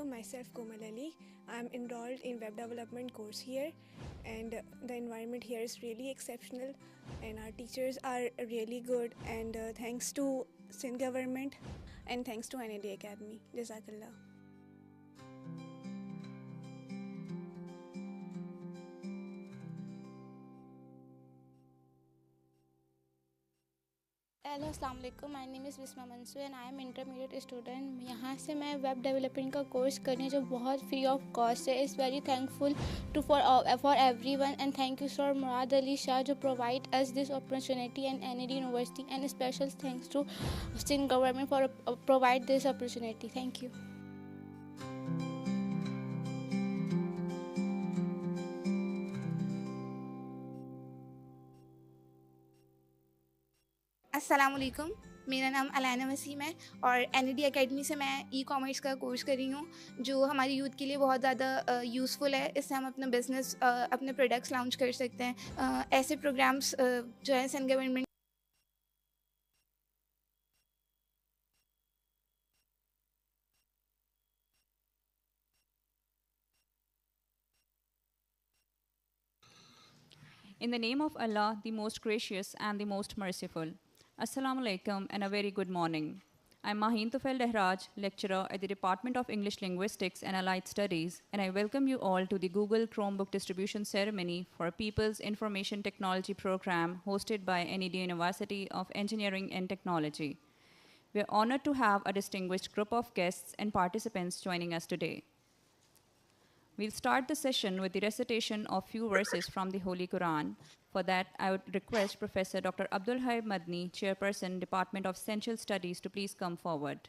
Myself Komal Ali. I'm enrolled in web development course here, and the environment here is really exceptional, and our teachers are really good. And thanks to Sindh government, and thanks to NAD Academy. Jazakallah. Hello अस्सलाम वालेकुम, my name is Bisma Mansoor and I am intermediate student. यहाँ से मैं web developing का course कर रही हूँ जो बहुत फ्री ऑफ कॉस्ट है। Is very thankful to for everyone and thank you sir Murad Ali Shah जो provide us this opportunity and NED university and special thanks to Sindh government for provide this opportunity. Thank you. अस्सलाम वालेकुम, मेरा नाम Alana Wasim है और NED academy से मैं e commerce का कोर्स कर रही हूँ जो हमारी यूथ के लिए बहुत ज़्यादा यूज़फुल है। इससे हम अपना बिज़नेस अपने प्रोडक्ट्स लॉन्च कर सकते हैं। ऐसे प्रोग्राम्स जो है central government In the name of Allah, the most gracious and the most merciful. Assalamu alaikum and a very good morning. I'm Mahin Tufel Dehraj, lecturer at the Department of English Linguistics and Allied Studies, and I welcome you all to the Google Chromebook distribution ceremony for People's Information Technology program hosted by NED University of Engineering and Technology. We are honored to have a distinguished group of guests and participants joining us today. We'll start the session with the recitation of few verses from the Holy Quran. For that, I would request Professor Dr. Abdul Haib Madni, Chairperson, Department of Essential Studies, to please come forward.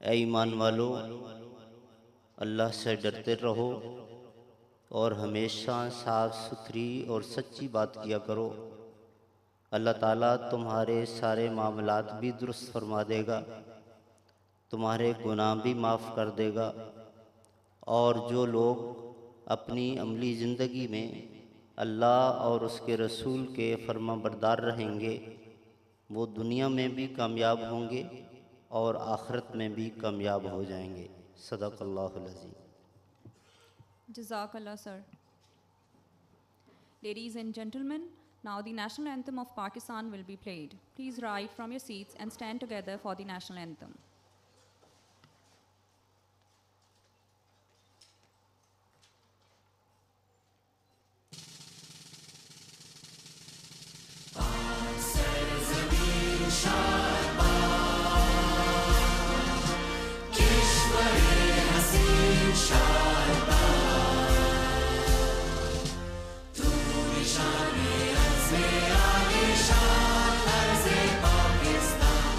ऐ ईमान वालो, अल्लाह से डरते रहो और हमेशा साफ सुथरी और सच्ची बात किया करो। अल्लाह ताला तुम्हारे सारे मामलात भी दुरुस्त फरमा देगा, तुम्हारे गुनाह भी माफ़ कर देगा। और जो लोग अपनी अमली ज़िंदगी में अल्लाह और उसके रसूल के फरमाबरदार रहेंगे वो दुनिया में भी कामयाब होंगे और आखिरत में भी कामयाब हो जाएंगे। सदक़ल्लाहुल अज़ीम। Jazakallah, sir. Ladies and gentlemen, now the national anthem of Pakistan will be played. Please rise from your seats and stand together for the national anthem. Pakistan,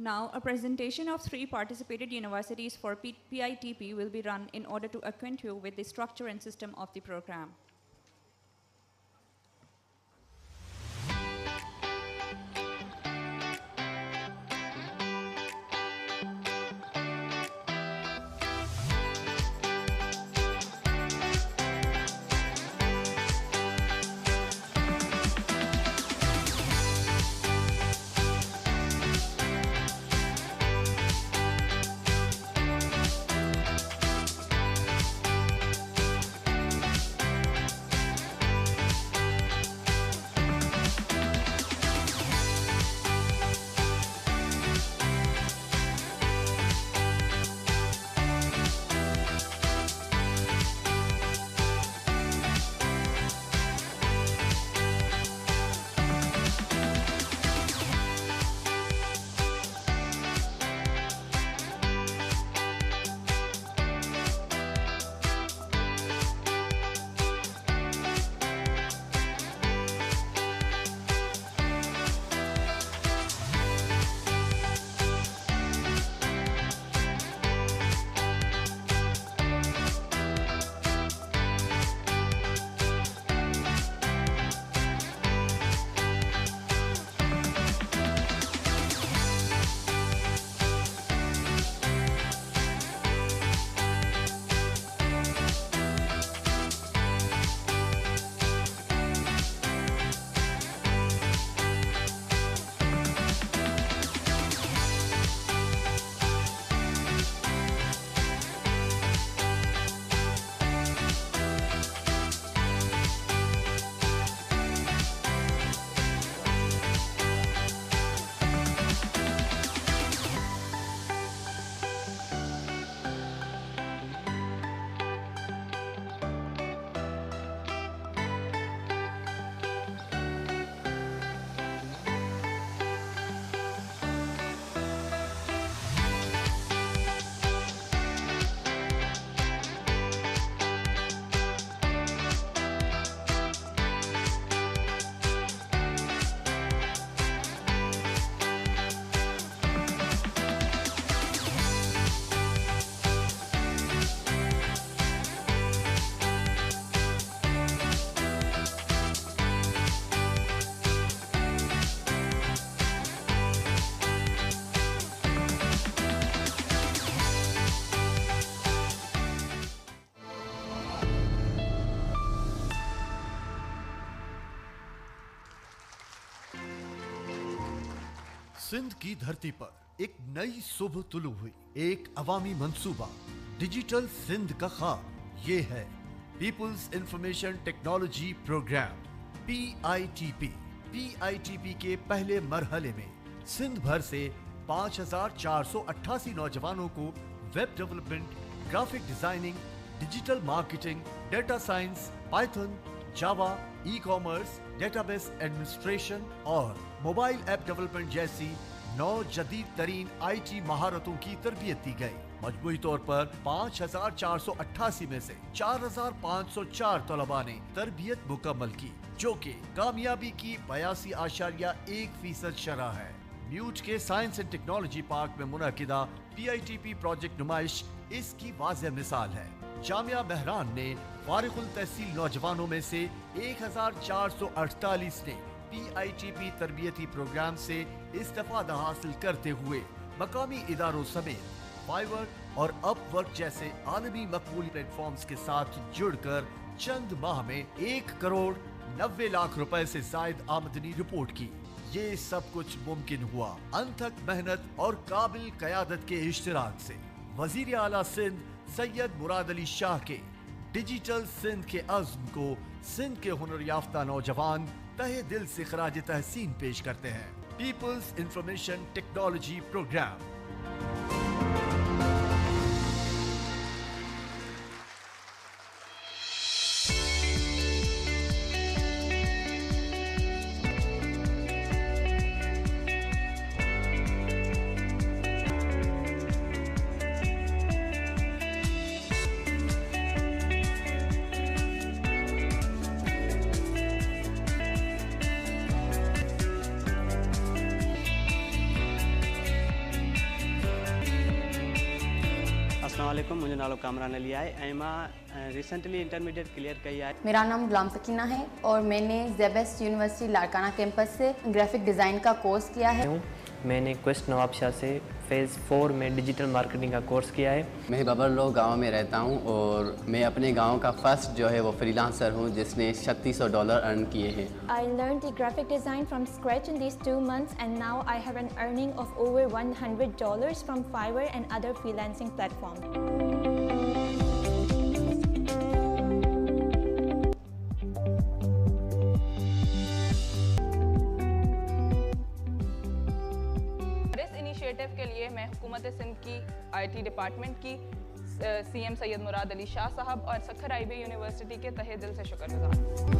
Now, a presentation of 3 participated universities for PITP will be run in order to acquaint you with the structure and system of the program. Sindh की धरती पर एक नई सुबह तुलू हुई, एक अवामी मंसूबा, digital Sindh का ख्वाब। ये है people's information technology programme PITP। PITP के पहले मरहले में सिंध भर से 5,488 नौजवानों को web development, graphic designing, digital marketing, data science, Python, Java, e commerce, database administration और मोबाइल ऐप डेवलपमेंट जैसी 9 जदीद तरीन IT महारतों की तरबियत दी गई। मजमूई तौर पर 5,488 में से 4,504 तलबा ने तरबियत मुकम्मल की, जो कि कामयाबी की 82.1% शरह है। म्यूट के साइंस एंड टेक्नोलॉजी पार्क में मुनअकिदा PITP प्रोजेक्ट नुमाइश इसकी वाज़ेह मिसाल है। जामिया बहरान ने फारिगुल तहसील नौजवानों में से 1,448 ने PITP तरबियती प्रोग्राम से इस्तेफादा हासिल करते हुए मकामी इदारों समेत फाइवर और अपवर्क जैसे आलमी मकबूल प्लेटफॉर्म्स के साथ जुड़कर चंद माह में 1,90,00,000 रुपए से जायद आमदनी रिपोर्ट की। ये सब कुछ मुमकिन हुआ अनथक मेहनत और काबिल क़यादत के इश्तिराक से। वज़ीर आला सिंध सैयद मुराद अली शाह के डिजिटल सिंध के अज़्म को सिंध के हुनर याफ्ता नौजवान तहे दिल से खराज तहसीन पेश करते हैं। People's information technology programme. अस्सलाम वालेकुम, मुझे नालो कामरान अली है। एमा रिसेंटली इंटरमीडिएट क्लियर किया है। मेरा नाम गुलाम सकीना है और मैंने ज़ेबेस्ट यूनिवर्सिटी लाड़काना कैंपस से ग्राफिक डिज़ाइन का कोर्स किया है। मैंने क्वेस्ट नवाब शाह से फेज़ 4 में डिजिटल मार्केटिंग का कोर्स किया है। मैं बबरलो गांव में रहता हूं और मैं अपने गांव का फर्स्ट जो है वो फ्रीलांसर हूं जिसने $3600 अर्न किए हैं। I learned the graphic design from scratch in these 2 months and now I have an earning of over $100 from Fiverr and other freelancing platforms. के लिए मैं हुकूमत सिंध की IT डिपार्टमेंट की CM सैयद मुराद अली शाह साहब और सखर IB यूनिवर्सिटी के तहे दिल से शुक्रगुजार हूँ।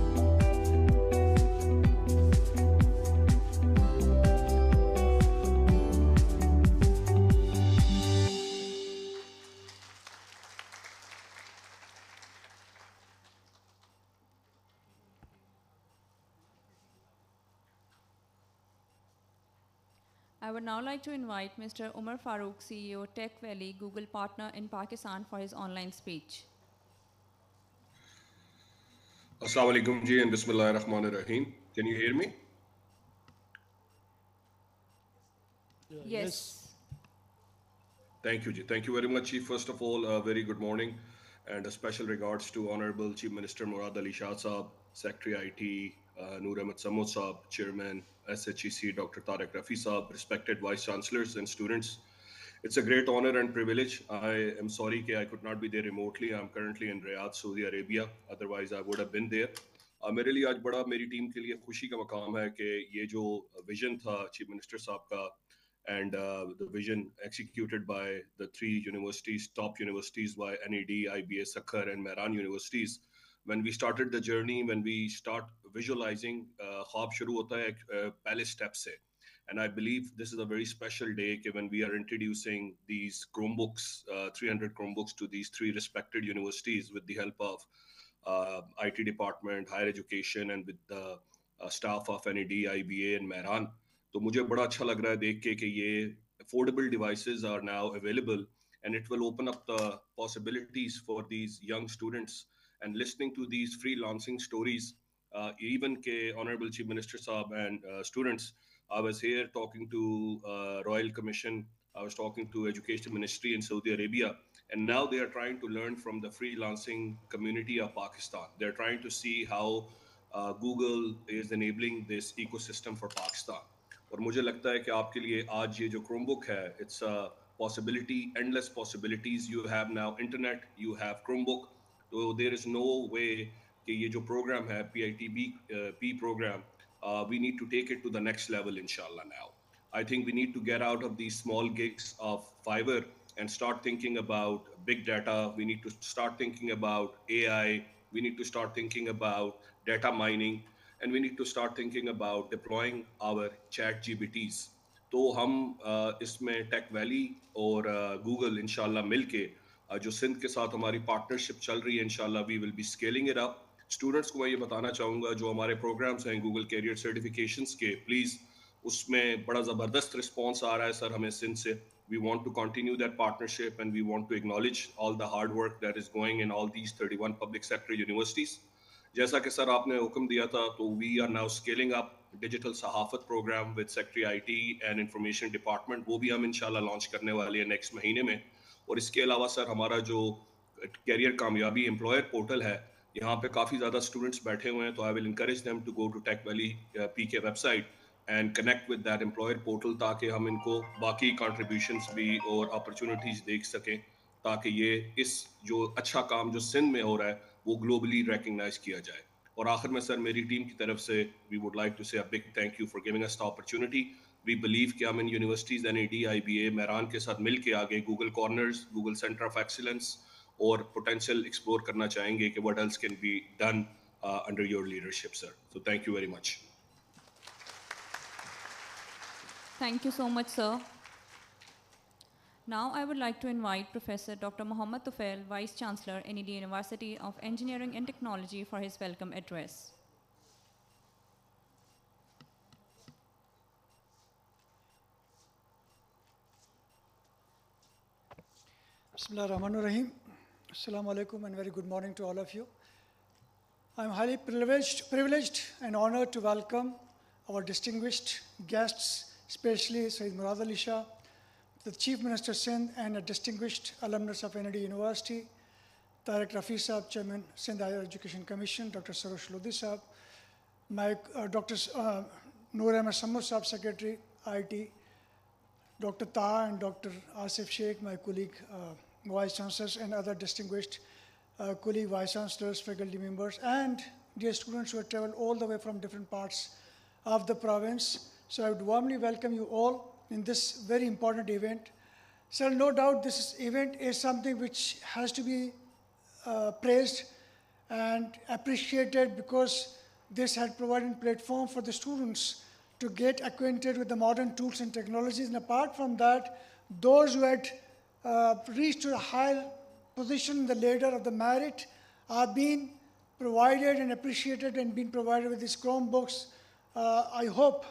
I would now like to invite Mr. Umar Farooq, CEO, Tech Valley, Google partner in Pakistan, for his online speech. Assalamu alaikum ji and Bismillahir Rahmanir Rahim. Can you hear me? Yes. Thank you ji. Thank you very much, Chief. First of all, a very good morning and a special regards to Honorable Chief Minister Murad Ali Shah Saab, Secretary IT, Noor Ahmed Samud Saab, Chairman SHEC, Dr. Tariq Rafi Saab, respected Vice Chancellors and students. It's a great honor and privilege. I am sorry that I could not be there remotely. I'm currently in Riyadh, Saudi Arabia. Otherwise, I would have been there. मेरे लिए आज बड़ा मेरी team के लिए खुशी का मकाम है कि ये जो विजन था चीफ मिनिस्टर साहब का and the vision executed by the 3 universities, top universities by NED, IBS, Sakhar and Mehran universities. When we started the journey, when we start visualizing, ख्वाब शुरू होता है पहले step से. And I believe this is a very special day when we are introducing these Chromebooks, 300 Chromebooks to these 3 respected universities with the help of IT department, higher education and with the staff of NED, IBA and Mehran. तो मुझे बड़ा अच्छा लग रहा है देख के कि ये affordable devices are now available and it will open up the possibilities for these young students and listening to these freelancing stories. Even ke Honorable Chief Minister Saab and students, I was here talking to Royal Commission, I was talking to Education Ministry in Saudi Arabia, and now they are trying to learn from the freelancing community of Pakistan. They're trying to see how Google is enabling this ecosystem for Pakistan. और मुझे लगता है कि आपके लिए आज ये जो Chromebook है, it's a possibility, endless possibilities. You have now internet, you have Chromebook. So there is no way कि ये जो program है, PITB program, we need to take it to the next level, inshallah now. I think we need to get out of these small gigs of Fiverr and start thinking about big data. We need to start thinking about AI. We need to start thinking about data mining. And we need to start thinking about deploying our chat GPTs. तो हम इसमें take valley और Google इंशाल्लाह मिलके जो सिंध के साथ हमारी पार्टनरशिप चल रही है इंशाल्लाह we will be scaling it up. Students को मैं ये बताना चाहूँगा जो हमारे प्रोग्राम्स हैं गूगल कैरियर सर्टिफिकेशंस के, प्लीज़ उसमें बड़ा ज़बरदस्त रिस्पॉन्स आ रहा है सर हमें सिंध से. We want to continue that partnership and we want to acknowledge all the hard work that is going in all these 31 public sector universities. जैसा कि सर आपने हुक्म दिया था तो we are now scaling up digital सहाफत programme with secretary IT and information department, वो भी हम इंशाल्लाह लॉन्च करने वाले हैं नेक्स्ट महीने में. और इसके अलावा सर हमारा जो कैरियर कामयाबी एम्प्लॉयर पोर्टल है, यहाँ पे काफ़ी ज़्यादा स्टूडेंट्स बैठे हुए हैं, तो I will encourage them to go to Tech Valley PK website and connect with that employer portal ताकि हम इनको बाकी कंट्रीब्यूशंस भी और अपॉर्चुनिटीज़ देख सकें, ताकि ये इस जो अच्छा काम जो सिंध में हो रहा है वो ग्लोबली रिकग्नाइज किया जाए. और आखिर में सर मेरी टीम की तरफ से we would like to say a big thank you for giving us the opportunity. We believe कि हम इन यूनिवर्सिटीज़ NED, IBA, मेहरान के साथ मिल के आगे Google corners, Google centre of excellence और पोटेंशियल एक्सप्लोर करना चाहेंगे कि what else can be done under your leadership sir. So thank you very much. Thank you so much, sir. Now I would like to invite Professor Dr. Mohammad Tufail, Vice Chancellor, NED University of Engineering and Technology, for his welcome address. Bismillahirrahmanirrahim. Assalamu alaikum and very good morning to all of you. I am highly privileged and honored to welcome our distinguished guests, especially Sayyid Murad Ali Shah, the Chief Minister Sindh, and a distinguished alumnus of NID University, Tariq Rafi Saab, Chairman Sindh Higher Education Commission, Dr. Sarosh Lodhi Saab, my Dr. Noor Ahmed Samud Saab, Secretary, IT, Dr. Taha and Dr. Asif Sheikh, my colleague, Vice Chancellors and other distinguished colleague Vice Chancellors, faculty members, and dear students who have traveled all the way from different parts of the province. So I would warmly welcome you all in this very important event. So no doubt this event is something which has to be praised and appreciated because this had provided a platform for the students to get acquainted with the modern tools and technologies. And apart from that, those who had reached to a high position in the ladder of the merit are being provided and appreciated and being provided with these Chromebooks. I hope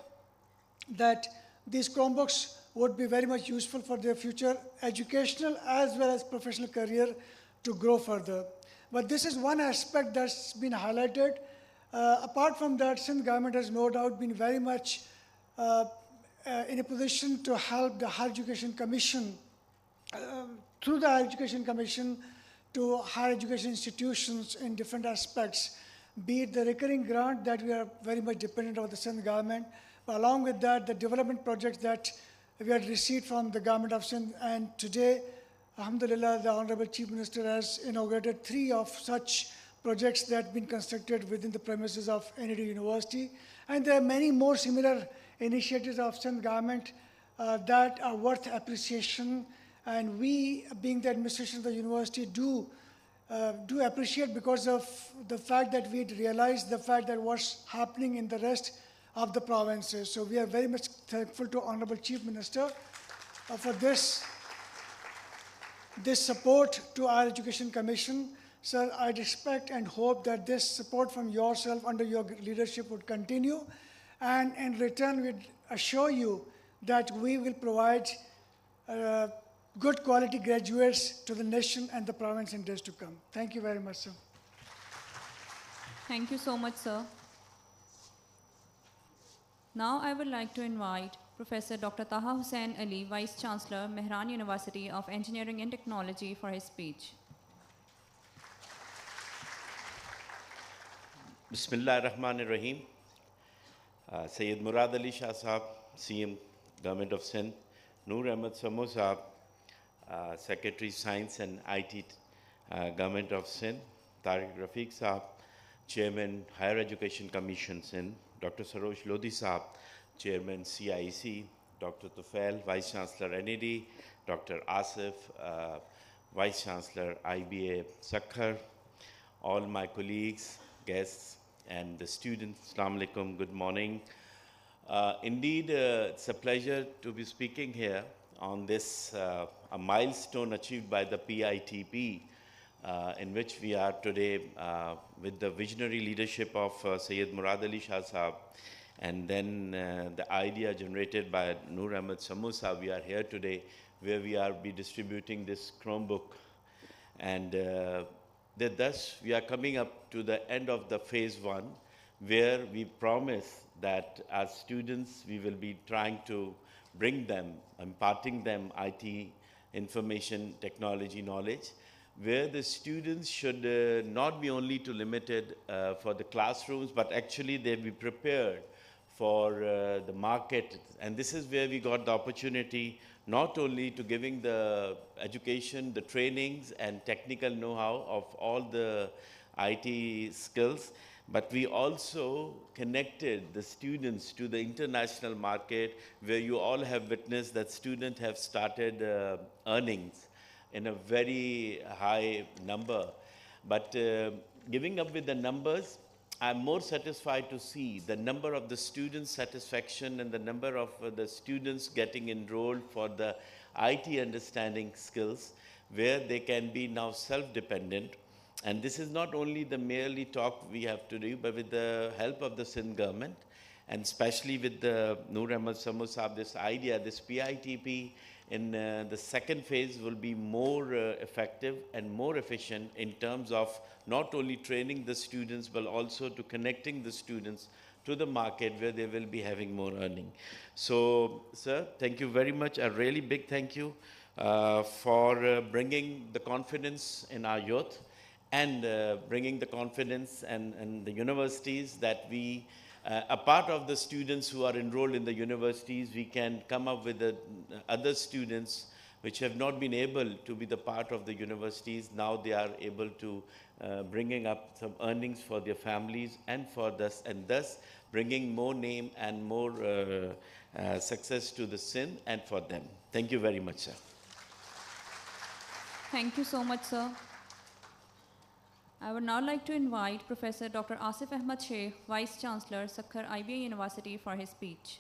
that these Chromebooks would be very much useful for their future educational as well as professional career to grow further. But this is one aspect that's been highlighted. Apart from that, Sindh government has no doubt been very much in a position to help the Higher Education Commission, through the Higher Education Commission to higher education institutions in different aspects, be it the recurring grant that we are very much dependent on the Sindh government, but along with that, the development projects that we had received from the government of Sindh. And today, alhamdulillah, the Honorable Chief Minister has inaugurated 3 of such projects that have been constructed within the premises of NID University. And there are many more similar initiatives of Sindh government that are worth appreciation. And we, being the administration of the university, do appreciate because of the fact that we realized the fact that what's happening in the rest of the provinces. So we are very much thankful to Honorable Chief Minister for this support to our Education Commission. Sir, I'd expect and hope that this support from yourself under your leadership would continue. And in return, we'd assure you that we will provide good quality graduates to the nation and the province in days to come. Thank you very much, sir. Thank you so much, sir. Now I would like to invite Professor Dr. Taha Hussain Ali, Vice Chancellor, Mehran University of Engineering and Technology, for his speech. Bismillahirrahmanirrahim. Sayyid Murad Ali Shah Sahab, CM, Government of Sindh, Noor Ahmed Samud Sahab, Secretary Science and IT, Government of Sindh, Tariq Rafiq Sahab, Chairman Higher Education Commission Sindh, Dr. Sarosh Lodhi Sahab, Chairman CIEC, Dr. Tufail, Vice Chancellor NED, Dr. Asif, Vice Chancellor IBA Sakhar, all my colleagues, guests, and the students, Assalamu alaikum, good morning. Indeed, it's a pleasure to be speaking here on this a milestone achieved by the PITP, in which we are today with the visionary leadership of Sayyid Murad Ali Shah Sahab, and then the idea generated by Noor Ahmed Samud Sahab. We are here today where we are be distributing this Chromebook, and thus we are coming up to the end of the phase 1, where we promise that as students we will be trying to bring them, imparting them IT, information technology knowledge, where the students should not be only too limited for the classrooms, but actually they'll be prepared for the market. And this is where we got the opportunity not only to giving the education, the trainings and technical know-how of all the IT skills, but we also connected the students to the international market, where you all have witnessed that students have started earnings in a very high number. But giving up with the numbers, I'm more satisfied to see the number of the students' satisfaction and the number of the students getting enrolled for the IT understanding skills, where they can be now self-dependent. And this is not only the merely talk we have to do, but with the help of the Sindh government, and especially with the Noor Ahmed Samud Sahab, this idea, this PITP the second phase will be more effective and more efficient in terms of not only training the students but also to connecting the students to the market where they will be having more earning. So, sir, thank you very much. A really big thank you for bringing the confidence in our youth and bringing the confidence and the universities that we, a part of the students who are enrolled in the universities, we can come up with the other students which have not been able to be the part of the universities. Now they are able to bringing up some earnings for their families and for this, and thus bringing more name and more success to the Sindh and for them. Thank you very much, sir. Thank you so much, sir. I would now like to invite Professor Dr. Asif Ahmad Sheikh, Vice Chancellor, Sakhar IBA University, for his speech.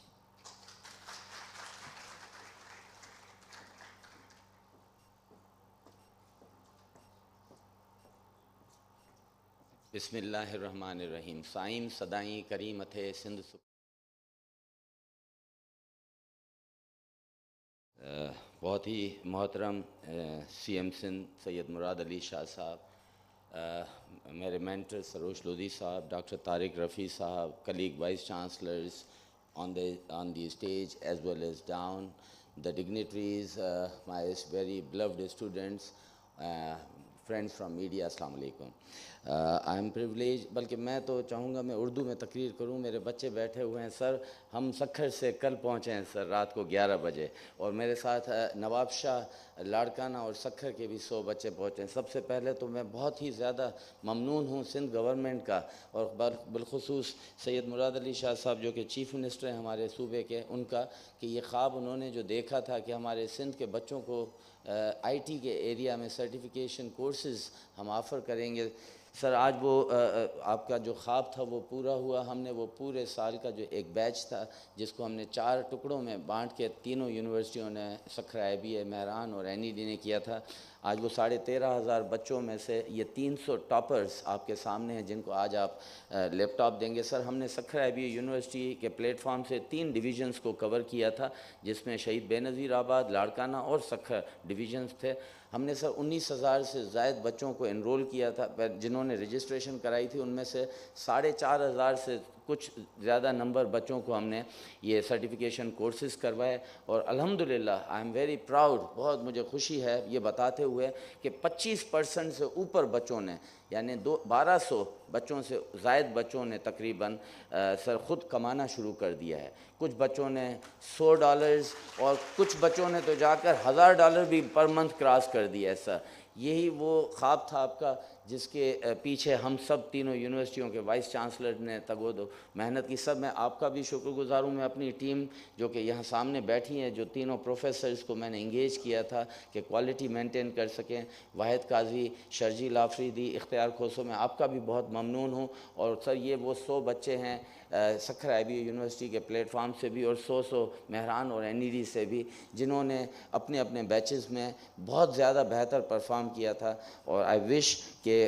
बिस्मिल्लाहिर्रहमानिर्रहीम। साइम सदाई करीम थे सिंध बहुत ही मोहतरम CM Sindh Syed मुराद अली शाह साहब, मेरे mentor Sarosh Lodhi साहब, doctor Tariq Rafi साहब, colleague vice chancellors on the stage as well as down, the dignitaries, my very beloved students, friends from media, अस्सलाम वालेकुम। आई एम प्रिविलेज, बल्कि मैं तो चाहूँगा मैं उर्दू में तकरीर करूँ। मेरे बच्चे बैठे हुए हैं। सर, हम सखर से कल पहुँचे हैं सर, रात को 11 बजे, और मेरे साथ नवाब शाह, लाड़काना और सखर के भी 100 बच्चे पहुँचे हैं। सबसे पहले तो मैं बहुत ही ज़्यादा ममनून हूँ सिंध गवर्नमेंट का, और बिलखुसूस सैयद मुराद अली शाह साहब जो कि चीफ़ मिनिस्टर हैं हमारे सूबे के, उनका कि ये ख्वाब उन्होंने जो देखा था कि हमारे सिंध के बच्चों को IT के एरिया में सर्टिफिकेशन कोर्सेज़ हम ऑफ़र करेंगे। सर, आज वो आपका जो ख्वाब था वो पूरा हुआ। हमने वो पूरे साल का जो एक बैच था जिसको हमने 4 टुकड़ों में बांट के तीनों यूनिवर्सिटियों ने, सखर IBA, मेहरान और NED ने किया था। आज वो 13,500 बच्चों में से ये 300 टॉपर्स आपके सामने हैं जिनको आज आप लैपटॉप देंगे। सर, हमने सखर IBA यूनिवर्सिटी के प्लेटफॉर्म से 3 डिवीज़न्स को कवर किया था जिसमें शहीद बेनज़ीर आबाद, लाड़काना और सखर डिवीज़न्स थे। हमने सर 19,000 से ज़ायद बच्चों को एनरोल किया था, जिन्होंने रजिस्ट्रेशन कराई थी उनमें से 4,500 से कुछ ज़्यादा नंबर बच्चों को हमने ये सर्टिफिकेशन कोर्सेज़ करवाए। और अल्हम्दुलिल्लाह आई एम वेरी प्राउड, बहुत मुझे खुशी है ये बताते हुए कि 25% से ऊपर बच्चों ने, यानी 1200 बच्चों से ज़ायद बच्चों ने तकरीबन सर ख़ुद कमाना शुरू कर दिया है। कुछ बच्चों ने $100 और कुछ बच्चों ने तो जाकर $1000 भी पर मंथ क्रॉस कर दिया है। सर, यही वो ख्वाब था आपका जिसके पीछे हम सब तीनों यूनिवर्सिटियों के वाइस चांसलर ने तगोदो मेहनत की। सब मैं आपका भी शुक्रगुजार हूँ। मैं अपनी टीम जो कि यहाँ सामने बैठी है, जो तीनों प्रोफेसर्स को मैंने इंगेज किया था कि क्वालिटी मेंटेन कर सकें, वाहिद काजी, शर्जील आफरीदी, इख्तियार खोसो, मैं आपका भी बहुत ममनून हूँ। और सर, ये वो 100 बच्चे हैं सखर IBA यूनिवर्सिटी के प्लेटफॉर्म से भी और 100 मेहरान और NED से भी, जिन्होंने अपने अपने बैचेस में बहुत ज़्यादा बेहतर परफॉर्म किया था। और आई विश कि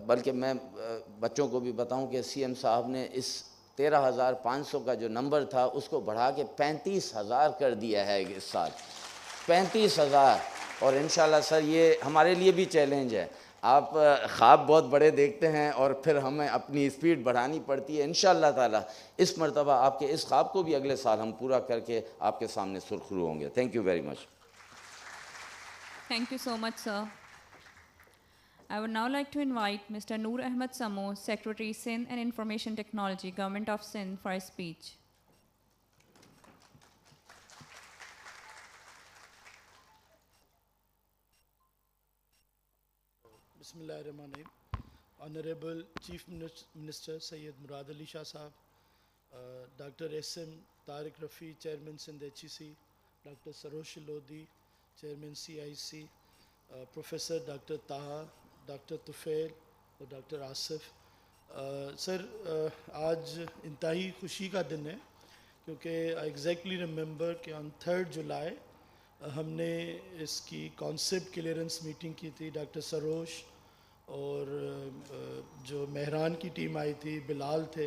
बल्कि मैं बच्चों को भी बताऊं कि CM साहब ने इस 13,500 का जो नंबर था उसको बढ़ा के 35,000 कर दिया है इस साल, 35,000। और इंशाल्लाह सर ये हमारे लिए भी चैलेंज है। आप ख्वाब बहुत बड़े देखते हैं और फिर हमें अपनी स्पीड बढ़ानी पड़ती है। इंशाअल्लाह ताला इस मरतबा आपके इस ख्वाब को भी अगले साल हम पूरा करके आपके सामने सुरखरू होंगे। Thank you very much. Thank you so much, sir. I would now like to invite Mr. Noor Ahmed Samo, Secretary, Sindh and Information Technology, Government of Sindh, for his speech. Bismillahirrahmanirrahim. Honorable Chief Minister Syed Murad Ali Shah Sahab, Dr. SM Tariq Rafi, Chairman Sindh HEC, Dr. Sarosh Lodhi, Chairman CIC, Professor Dr. Taha, Dr. Tufail और Dr. Asif. Sir, आज इंतहाई खुशी का दिन है क्योंकि आई exactly remember कि on 3 जुलाई हमने इसकी कॉन्सेप्ट क्लियरेंस मीटिंग की थी। डॉक्टर सरोश और जो मेहरान की टीम आई थी, बिलाल थे,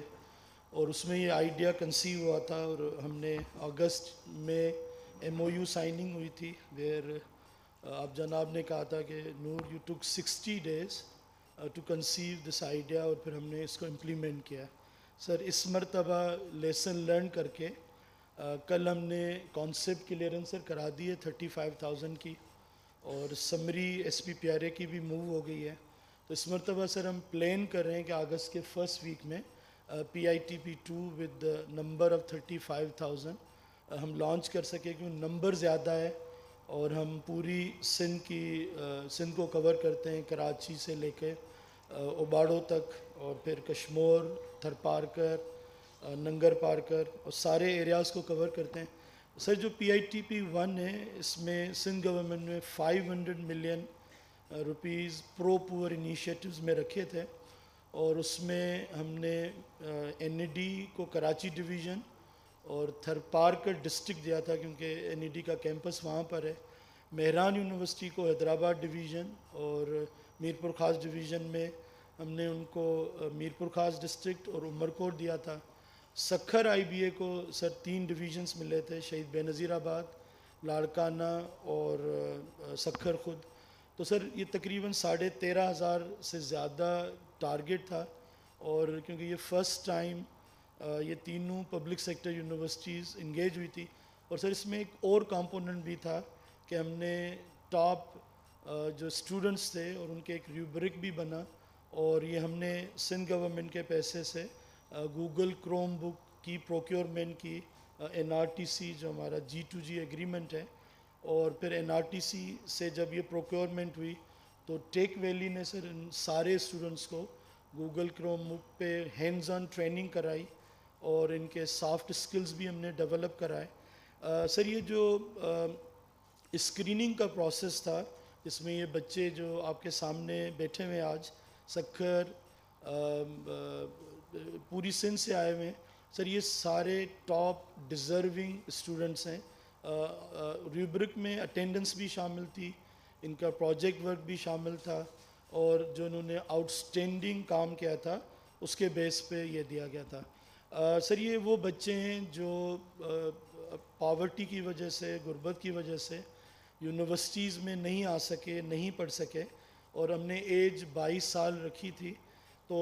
और उसमें ये आइडिया कंसीव हुआ था और हमने अगस्त में MOU साइनिंग हुई थी वेयर आप जनाब ने कहा था कि Noor you took 60 days to conceive this idea और फिर हमने इसको इम्प्लीमेंट किया। सर इस मरतबा लेसन लर्न करके कल हमने कॉन्सेप्ट क्लियरेंस सर करा दी है 35,000 की और समरी SP प्यारे की भी मूव हो गई है। तो इस मरतबा सर हम प्लान कर रहे हैं कि अगस्त के फर्स्ट वीक में PITP2 विद नंबर ऑफ 35,000 हम लॉन्च कर सके क्योंकि नंबर ज़्यादा है और हम पूरी सिंध को कवर करते हैं, कराची से लेके ओबाड़ो तक और फिर कश्मोर, थरपारकर, नंगर पारकर और सारे एरियाज़ को कवर करते हैं। सर जो PITP1 है इसमें सिंध गवर्नमेंट ने 500 million rupees pro poor initiatives में रखे थे और उसमें हमने NED को कराची डिवीज़न और थरपारकर डिस्ट्रिक्ट दिया था क्योंकि NED का कैंपस वहाँ पर है। मेहरान यूनिवर्सिटी को हैदराबाद डिवीज़न और मीरपुर ख़ास डिवीज़न में हमने उनको मीरपुर ख़ास डिस्ट्रिक्ट और उमरकोट दिया था। सखर IBA को सर 3 डिवीज़न्स मिले थे, शहीद बेनज़ीराबाद, लाड़काना और सखर खुद। तो सर ये तकरीबन 13,500 से ज़्यादा टारगेट था और क्योंकि ये फ़र्स्ट टाइम ये तीनों पब्लिक सेक्टर यूनिवर्सिटीज़ इंगेज हुई थी और सर इसमें एक और कंपोनेंट भी था कि हमने टॉप जो स्टूडेंट्स थे और उनके एक रूब्रिक भी बना और ये हमने सिंध गवर्नमेंट के पैसे से गूगल क्रोम बुक की प्रोक्योरमेंट की, NRTC जो हमारा G2G एग्रीमेंट है और फिर NRTC से जब ये प्रोक्योरमेंट हुई तो टेक वैली ने सर इन सारे स्टूडेंट्स को गूगल क्रोम बुक पे हैंड्स ऑन ट्रेनिंग कराई और इनके सॉफ्ट स्किल्स भी हमने डेवलप कराए। सर ये जो स्क्रीनिंग का प्रोसेस था इसमें ये बच्चे जो आपके सामने बैठे हुए आज सखर पूरी सिंध से आए हुए हैं सर, ये सारे टॉप डिज़र्विंग स्टूडेंट्स हैं। रूब्रिक में अटेंडेंस भी शामिल थी, इनका प्रोजेक्ट वर्क भी शामिल था और जो इन्होंने आउटस्टैंडिंग काम किया था उसके बेस पे ये दिया गया था। सर ये वो बच्चे हैं जो पॉवर्टी की वजह से, गुर्बत की वजह से यूनिवर्सिटीज़ में नहीं आ सके, नहीं पढ़ सके और हमने एज 22 साल रखी थी। तो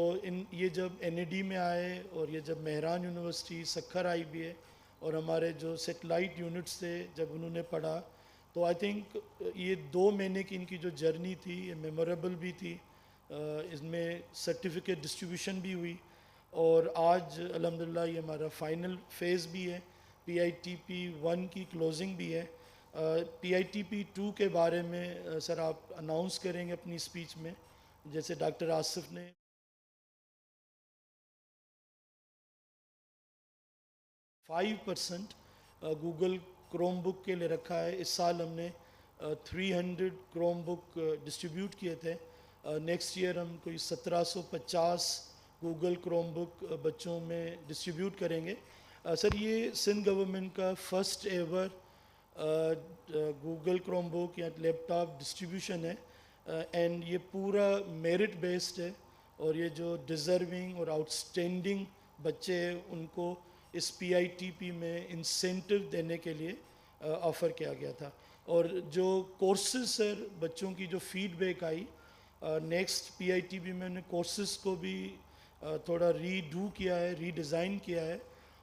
ये जब NED में आए और ये जब मेहरान यूनिवर्सिटी, सखर IBA और हमारे जो सेटेलाइट यूनिट्स थे जब उन्होंने पढ़ा तो आई थिंक ये 2 महीने की इनकी जो जर्नी थी ये मेमोरेबल भी थी। इसमें सर्टिफिकेट डिस्ट्रीब्यूशन भी हुई और आज अल्हम्दुलिल्लाह ये हमारा फाइनल फेज़ भी है। PITP1 की क्लोजिंग भी है। PITP2 के बारे में सर आप अनाउंस करेंगे अपनी स्पीच में, जैसे डॉक्टर आसिफ ने। गूगल क्रोम बुक के लिए रखा है। इस साल हमने 300 क्रोम बुक डिस्ट्रीब्यूट किए थे। नेक्स्ट ईयर हम कोई 1750 गूगल क्रोम बुक बच्चों में डिस्ट्रीब्यूट करेंगे। सर ये सिंध गवर्नमेंट का first ever Google Chrome book या लैपटॉप डिस्ट्रीब्यूशन है एंड ये पूरा मेरिट बेस्ड है और ये जो डिज़र्विंग और आउटस्टैंडिंग बच्चे हैं उनको इस PITP में इंसेंटिव देने के लिए ऑफ़र किया गया था। और जो कोर्सेज सर बच्चों की जो फीडबैक आई नेक्स्ट PITP में उन्हें कोर्सेज को भी थोड़ा रीडू किया है, रीडिज़ाइन किया है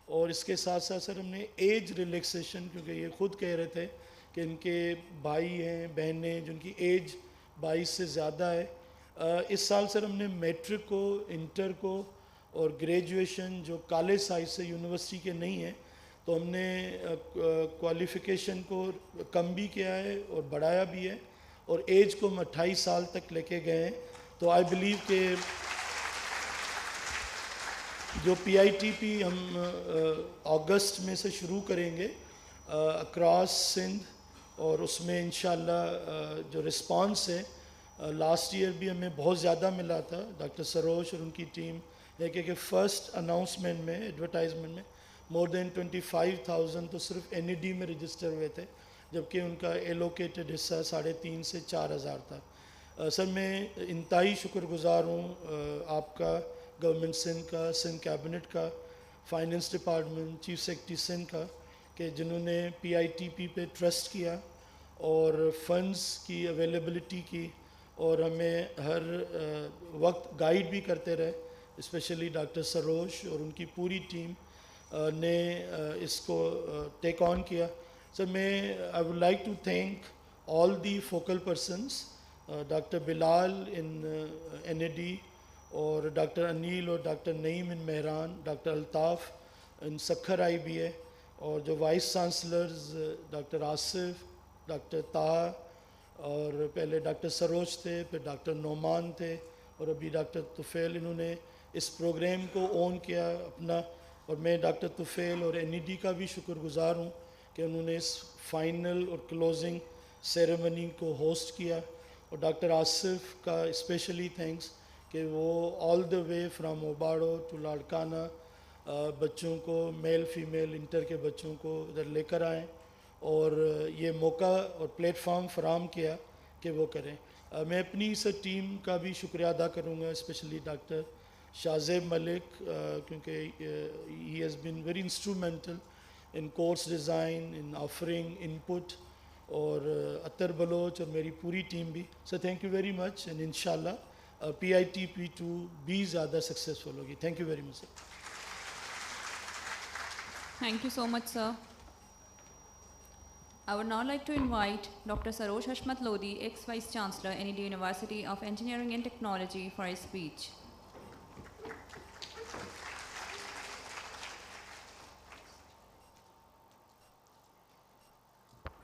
और इसके साथ साथ सर हमने एज रिलैक्सेशन, क्योंकि ये खुद कह रहे थे कि इनके भाई हैं, बहनें जिनकी एज 22 से ज़्यादा है। इस साल सर हमने मैट्रिक को, इंटर को और ग्रेजुएशन जो कॉलेज साइज से यूनिवर्सिटी के नहीं है तो हमने क्वालिफ़िकेशन को कम भी किया है और बढ़ाया भी है और एज को हम 28 साल तक लेके गए हैं। तो आई बिलीव कि जो PITP हम अगस्त में से शुरू करेंगे अक्रॉस सिंध और उसमें इंशाल्लाह जो रिस्पांस है लास्ट ईयर भी हमें बहुत ज़्यादा मिला था। डॉक्टर सरोज और उनकी टीम लेके कि फ़र्स्ट अनाउंसमेंट में, एडवर्टाइजमेंट में मोर देन 25,000 तो सिर्फ NED में रजिस्टर हुए थे, जबकि उनका एलोकेटेड हिस्सा 3,500 से 4,000 था। सर मैं इंतहाई शुक्रगुज़ार हूँ आपका, गवर्नमेंट सिंध का, सिंध कैबिनेट का, finance department, chief secretary Sindh का, कि कि जिन्होंने PITP पे ट्रस्ट किया और फंड्स की अवेलेबिलिटी की और हमें हर वक्त गाइड भी करते रहे। स्पेशली डॉक्टर सरोज और उनकी पूरी टीम ने इसको टेक ऑन किया। So I would like to thank all the focal persons, doctor Bilal in NAD और डॉक्टर अनिल और doctor Naeem in Mehran, doctor Altaf in Sukkur IBA, और जो vice chancellors doctor Asif, doctor Taha, और पहले डॉक्टर सरोज थे, फिर डॉक्टर नोमान थे और अभी डॉक्टर तुफ़ैल, इन्होंने इस प्रोग्राम को ओन किया अपना। और मैं डॉक्टर तुफ़ैल और NED का भी शुक्रगुज़ार हूँ कि उन्होंने इस फाइनल और क्लोजिंग सेरेमनी को होस्ट किया। और डॉक्टर आसिफ का स्पेशली थैंक्स कि वो all the way from Ubauro to Larkana बच्चों को, मेल फीमेल इंटर के बच्चों को इधर लेकर आएँ और ये मौका और प्लेटफॉर्म फराम किया कि वो करें। मैं अपनी इस टीम का भी शुक्रिया अदा करूँगा, स्पेशली डॉक्टर शाज़ेब मलिक, क्योंकि he has been very instrumental in course design, in offering input, और अतर बलोच और मेरी पूरी टीम भी। So thank you very much, and इंशाल्लाह PITP2 भी ज़्यादा सक्सेसफुल होगी। Thank you very much sir. Thank you so much, sir. I would now like to invite Dr. Saroj Hashmat Lodi, ex-Vice Chancellor, NED University of Engineering and Technology, for his speech.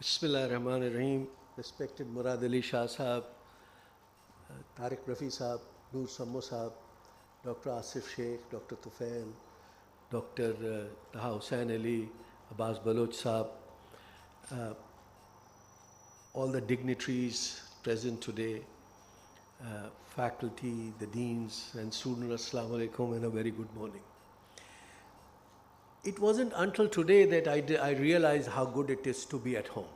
Bismillahirrahmanirrahim. Respected Murad Ali Shah Sahab, Tariq Rafi Sahab, Noor Sammo Sahab, Dr. Asif Sheikh, Dr. Tufail, Dr. Taha Hussain Ali, Abbas Baloch Sahab, all the dignitaries present today, faculty, the deans and students, Assalamu alaikum and a very good morning. It wasn't until today that I realized how good it is to be at home.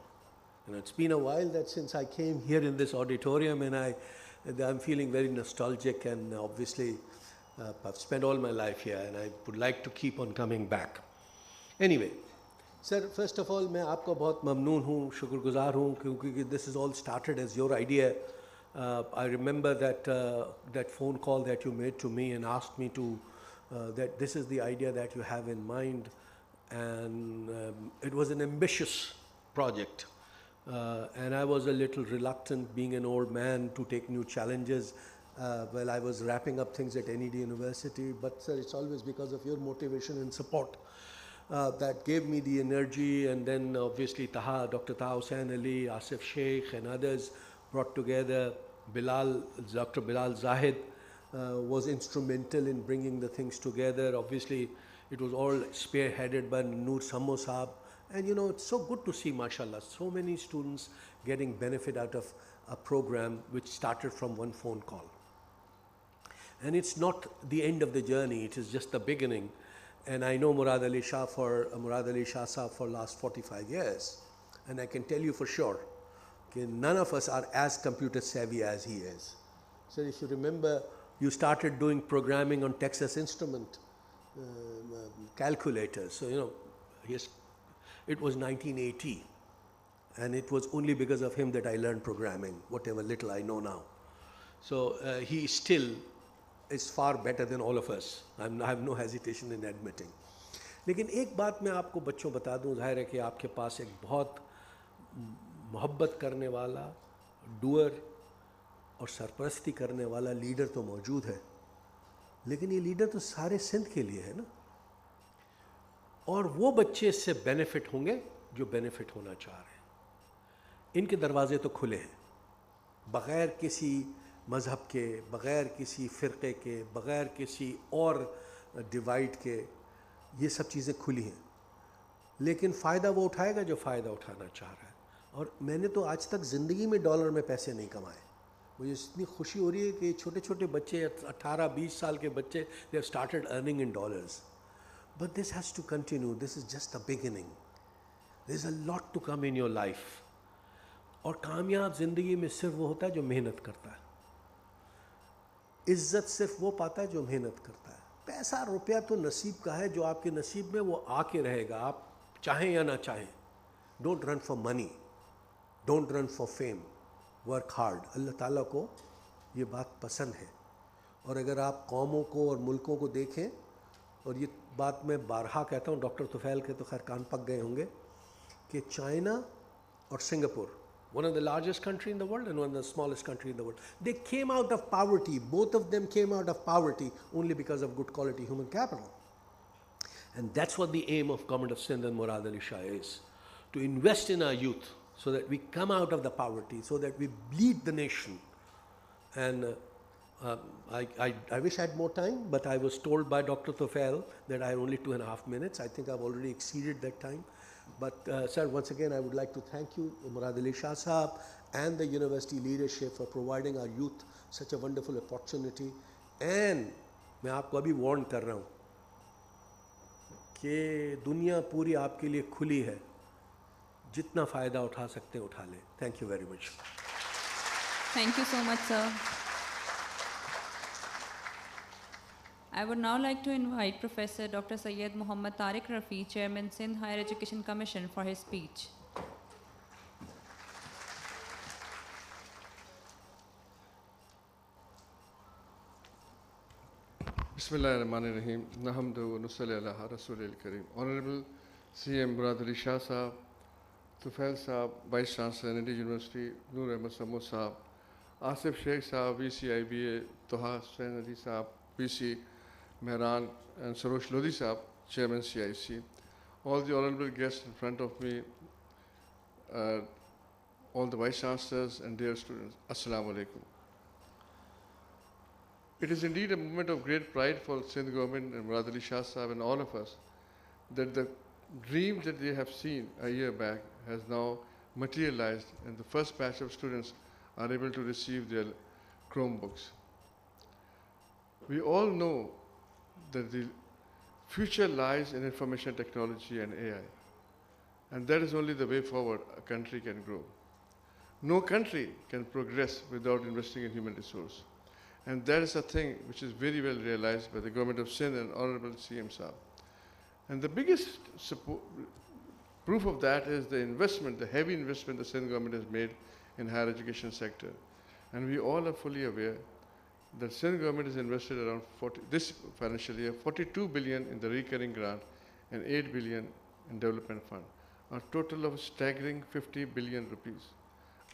You know, it's been a while that since I came here in this auditorium, and I'm feeling very nostalgic, and obviously I've spent all my life here and I would like to keep on coming back. Anyway, sir, first of all, मैं आपको बहुत ममनून हूँ, शुक्रगुजार हूँ, क्योंकि this is all started as your idea. I remember that phone call that you made to me and asked me to that this is the idea that you have in mind, and it was an ambitious project, and I was a little reluctant, being an old man, to take new challenges. Well, I was wrapping up things at NED University, but sir, it's always because of your motivation and support that gave me the energy. And then obviously Dr. Taha Hussain Ali, Asif Sheikh and others brought together. Dr. Bilal Zahid was instrumental in bringing the things together. Obviously, it was all spearheaded by Noor Sammo Sahab. And you know, it's so good to see, mashallah, so many students getting benefit out of a program which started from one phone call. And it's not the end of the journey, it is just the beginning. And I know Murad Ali Shah Sahab for last 45 years. And I can tell you for sure, none of us are as computer savvy as he is. So if you remember, you started doing programming on Texas Instrument calculators. So, you know, it was 1980. And it was only because of him that I learned programming, whatever little I know now. So he still is far better than all of us. I have no hesitation in admitting. लेकिन एक बात मैं आपको बच्चों बता दूं, जाहिर है कि आपके पास एक बहुत मोहब्बत करने वाला, डूअर और सरपरस्ती करने वाला लीडर तो मौजूद है, लेकिन ये लीडर तो सारे सिंध के लिए है ना। और वो बच्चे इससे बेनिफिट होंगे जो बेनिफिट होना चाह रहे हैं। इनके दरवाजे तो खुले हैं, बग़ैर किसी मज़हब के, बग़ैर किसी फ़िरक़े के, बग़ैर किसी और डिवाइड के, ये सब चीज़ें खुली हैं। लेकिन फ़ायदा वो उठाएगा जो फ़ायदा उठाना चाह रहा है। और मैंने तो आज तक ज़िंदगी में डॉलर में पैसे नहीं कमाए। मुझे इतनी खुशी हो रही है कि छोटे छोटे बच्चे, 18-20 साल के बच्चे, they have started earning in dollars. But this has to continue, this is just the beginning, there is a lot to come in your life. और कामयाब ज़िंदगी में सिर्फ वो होता है जो मेहनत करता है। इज़्ज़त सिर्फ वो पाता है जो मेहनत करता है। पैसा रुपया तो नसीब का है, जो आपके नसीब में वो आके रहेगा। आप चाहें या ना चाहें. Don't run for money, don't run for fame, work hard. अल्लाह ताला को ये बात पसंद है. और अगर आप कौमों को और मुल्कों को देखें, और ये बात मैं बारहा कहता हूँ, डॉक्टर तुफैल के तो खैर कान पक गए होंगे, कि चाइना और Singapore, one of the largest country in the world and one of the smallest country in the world, they came out of poverty. Both of them came out of poverty only because of good quality human capital. And that's what the aim of Government of Sindh and Murad Ali Shah is, to invest in our youth so that we come out of the poverty, so that we lead the nation. And I wish I had more time, but I was told by Dr. Tufail that I had only 2.5 minutes. I think I've already exceeded that time. But sir, once again, I would like to thank you, Murad Ali Shah Sahab, and the university leadership for providing our youth such a wonderful opportunity. And मैं आपको अभी warn कर रहा हूँ कि दुनिया पूरी आपके लिए खुली है, जितना फ़ायदा उठा सकते हैं उठा लें. Thank you very much. Thank you so much, sir. I would now like to invite Professor Dr. Syed Muhammad Tariq Rafi, Chairman Sindh Higher Education Commission, for his speech. Bismillahirrahmanirrahim. Nahamdu wa nusalli ala Rasulil Kareem. Honorable CM Murad Ali Shah Sahab, Tufail Sahab, Vice Chancellor, ND University, Noor Ahmed Samud Sahab, Asif Sheikh Sahab, VC IBA, Toha Hussain Ali Sahab, VC Mehran, and Sarosh Lodi Sahab, Chairman CIC. All the honorable guests in front of me, all the Vice Chancellors and dear students, Assalamu alaikum. It is indeed a moment of great pride for Sindh government and Murad Ali Shah Sahab and all of us that the dream that they have seen a year back has now materialized, and the first batch of students are able to receive their Chromebooks. We all know that the future lies in information technology and AI, and that is only the way forward a country can grow. No country can progress without investing in human resource. And that is a thing which is very well realized by the government of Sindh and Honorable CM Sahab. And the biggest proof of that is the investment, the heavy investment the Sindh government has made in higher education sector. And we all are fully aware that Sindh government has invested around this financial year 42 billion in the recurring grant and 8 billion in development fund, a total of a staggering 50 billion rupees,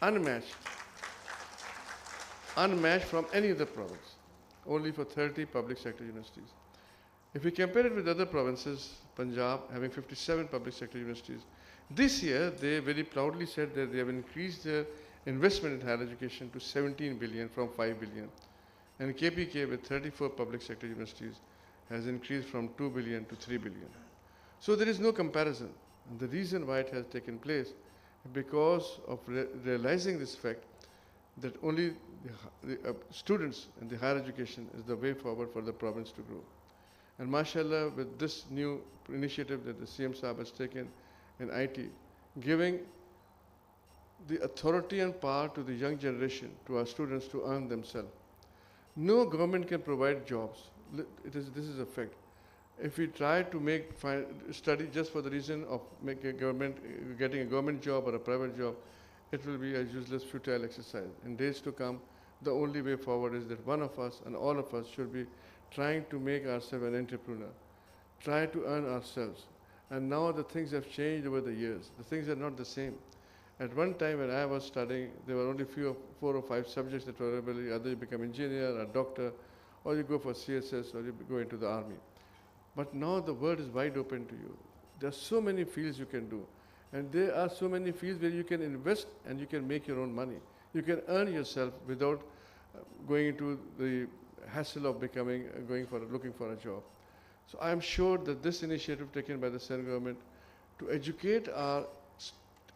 unmatched from any other province, only for 30 public sector universities. If we compare it with other provinces, Punjab having 57 public sector universities, this year they very proudly said that they have increased their investment in higher education to 17 billion from 5 billion. And KPK with 34 public sector universities has increased from 2 billion to 3 billion. So there is no comparison. And the reason why it has taken place is because of realizing this fact that only the students in the higher education is the way forward for the province to grow. And mashallah, with this new initiative that the CM Sahab has taken in IT, giving the authority and power to the young generation, to our students to earn themselves. No government can provide jobs. This is a fact. If we try to study just for the reason of getting a government job or a private job, it will be a useless, futile exercise. In days to come, the only way forward is that one of us and all of us should be trying to make ourselves an entrepreneur, try to earn ourselves. And now the things have changed over the years. The things are not the same. At one time when I was studying, there were only 4 or 5 subjects that were available. Either you become engineer, a doctor, or you go for CSS, or you go into the army. But now the world is wide open to you. There are so many fields you can do. And there are so many fields where you can invest and you can make your own money. You can earn yourself without going into the hassle of looking for a job. So I am sure that this initiative taken by the Sindh government to educate our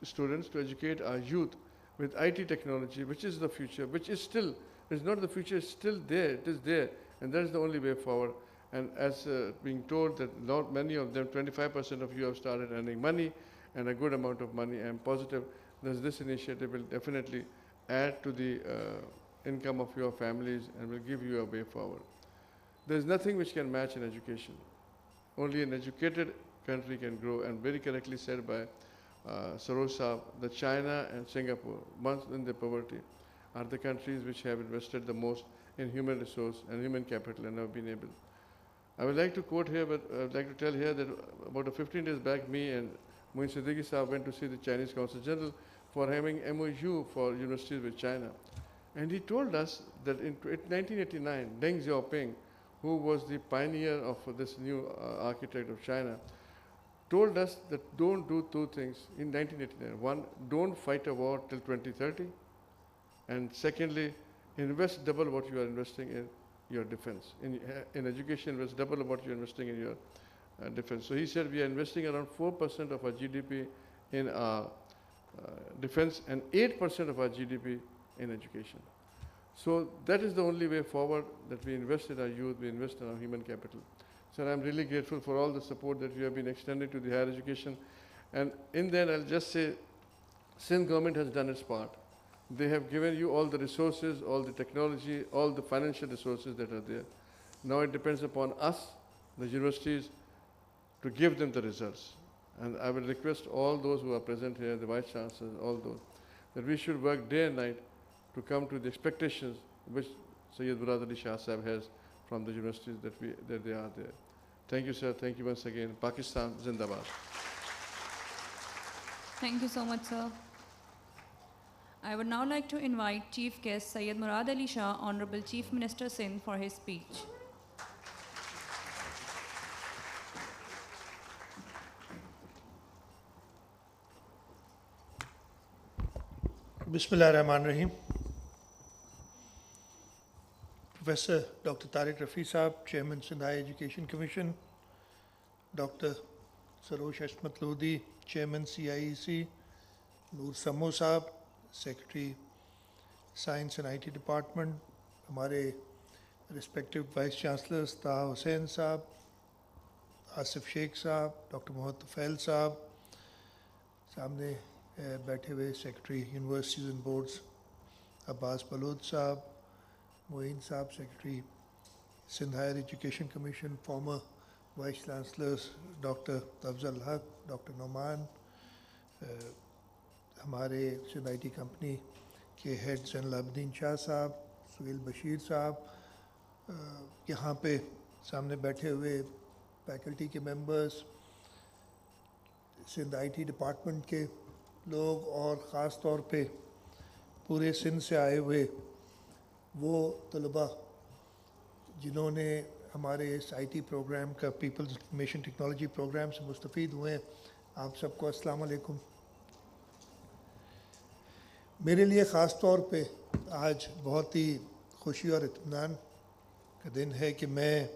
students, to educate our youth with IT technology, which is the future, which is still, it's not the future, it's still there, it is there, and that is the only way forward. And as being told that not many of them, 25% of you have started earning money, and a good amount of money. I am positive that this initiative will definitely add to the income of your families and will give you a way forward. There is nothing which can match in education. Only an educated country can grow. And very correctly said by Sarosh Saab, that China and Singapore, once in their poverty, are the countries which have invested the most in human resource and human capital and have been able. I would like to quote here, but I would like to tell here that about 15 days back, me and Moin Siddiqui Saab went to see the Chinese Consul General for having MOU for universities with China. And he told us that in 1989, Deng Xiaoping, who was the pioneer of this new architect of China, told us that don't do two things in 1989. One, don't fight a war till 2030. And secondly, invest double what you are investing in your defense. In education, invest double what you are investing in your defense. So he said we are investing around 4% of our GDP in our defense and 8% of our GDP in education. So that is the only way forward, that we invest in our youth, we invest in our human capital. So I'm really grateful for all the support that you have been extending to the higher education. And in that, I'll just say, Sindh government has done its part. They have given you all the resources, all the technology, all the financial resources that are there. Now it depends upon us, the universities, to give them the results. And I will request all those who are present here, the Vice Chancellors, all those, that we should work day and night to come to the expectations which Sayyid Murad Ali Shah Sahib has from the universities that they are there. Thank you, sir. Thank you once again. Pakistan Zindabad. Thank you so much, sir. I would now like to invite Chief Guest Sayyid Murad Ali Shah, Honorable Chief Minister Sindh, for his speech. Bismillahirrahmanirrahim. Professor Dr. Tariq Rafi Saab, Chairman Sindh Higher Education Commission, Dr. Sarosh Ashmat Lodi, Chairman CIEC, Noor Samo Saab, Secretary Science and IT Department, हमारे respective Vice Chancellors Taha Hussain Saab, Asif Sheikh Saab, Dr. Mohammad Tufail Saab, सामने बैठे हुए Secretary Universities and Boards Abbas Balod Saab, Moeen Saab, Secretary Sindh Higher Education Commission, former Vice Chancellors Dr. Tafzal Haq, Dr. Noman, हमारे Sindh IT company के head Zainul Abidin Shah साहब, सुहेल बशीर साहब, यहाँ पे सामने बैठे हुए फैकल्टी के मेंबर्स, सिंध IT डिपार्टमेंट के लोग और ख़ास तौर पे पूरे सिंध से आए हुए वो तलबा जिन्होंने हमारे इस IT प्रोग्राम का पीपल्स इंफॉर्मेशन टेक्नोलॉजी प्रोग्राम से मुस्तफ़ीद हुए, आप सबको अस्सलाम वालेकुम। मेरे लिए ख़ास तौर पे आज बहुत ही खुशी और इत्मीनान का दिन है कि मैं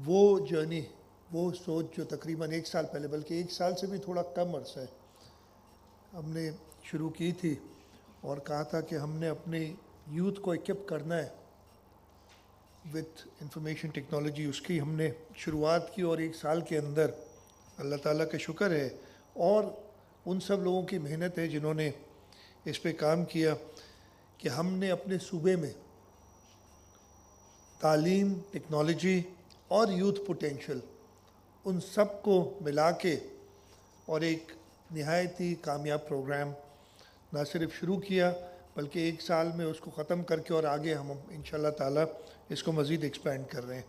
वो जर्नी, वो सोच जो तकरीबन 1 साल पहले, बल्कि 1 साल से भी थोड़ा कम अर्सा है, हमने शुरू की थी और कहा था कि हमने अपने यूथ को इक्विप करना है विथ इंफॉर्मेशन टेक्नोलॉजी। उसकी हमने शुरुआत की और 1 साल के अंदर अल्लाह ताला का शुक्र है और उन सब लोगों की मेहनत है जिन्होंने इस पे काम किया कि हमने अपने सूबे में तालीम, टेक्नोलॉजी और यूथ पोटेंशियल उन सब को मिला के और एक नहायत ही कामयाब प्रोग्राम ना सिर्फ शुरू किया बल्कि 1 साल में उसको ख़त्म करके और आगे हम इंशाअल्लाह ताला इसको मज़ीद एक्सपेंड कर रहे हैं।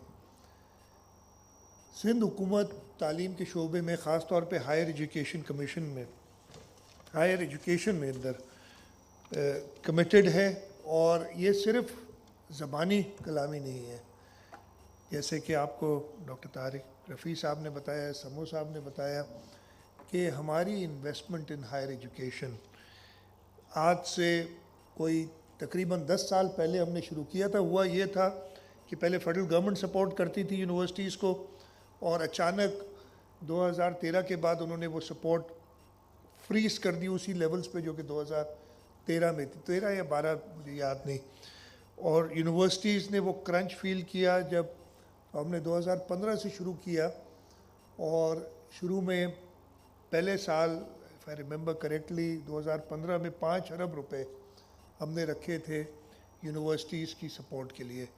सिंध हुकूमत तालीम के शोबे में ख़ास तौर पे हायर एजुकेशन कमीशन में, हायर एजुकेशन में अंदर कमिटेड है और ये सिर्फ ज़बानी कलामी नहीं है। जैसे कि आपको डॉक्टर तारिक रफ़ी साहब ने बताया, समो साहब ने बताया कि हमारी इन्वेस्टमेंट इन हायर एजुकेशन आज से कोई तकरीबन 10 साल पहले हमने शुरू किया था। हुआ ये था कि पहले फेडरल गवर्नमेंट सपोर्ट करती थी यूनिवर्सिटीज़ को और अचानक 2013 के बाद उन्होंने वो सपोर्ट फ्रीज कर दी उसी लेवल्स पे जो कि 2013 में थी, 13 या 12 मुझे याद नहीं। और यूनिवर्सिटीज़ ने वो क्रंच फील किया जब हमने 2015 से शुरू किया और शुरू में पहले साल इफ़ आई रिमेंबर करेक्टली 2015 में 5 अरब रुपए हमने रखे थे यूनिवर्सिटीज़ की सपोर्ट के लिए।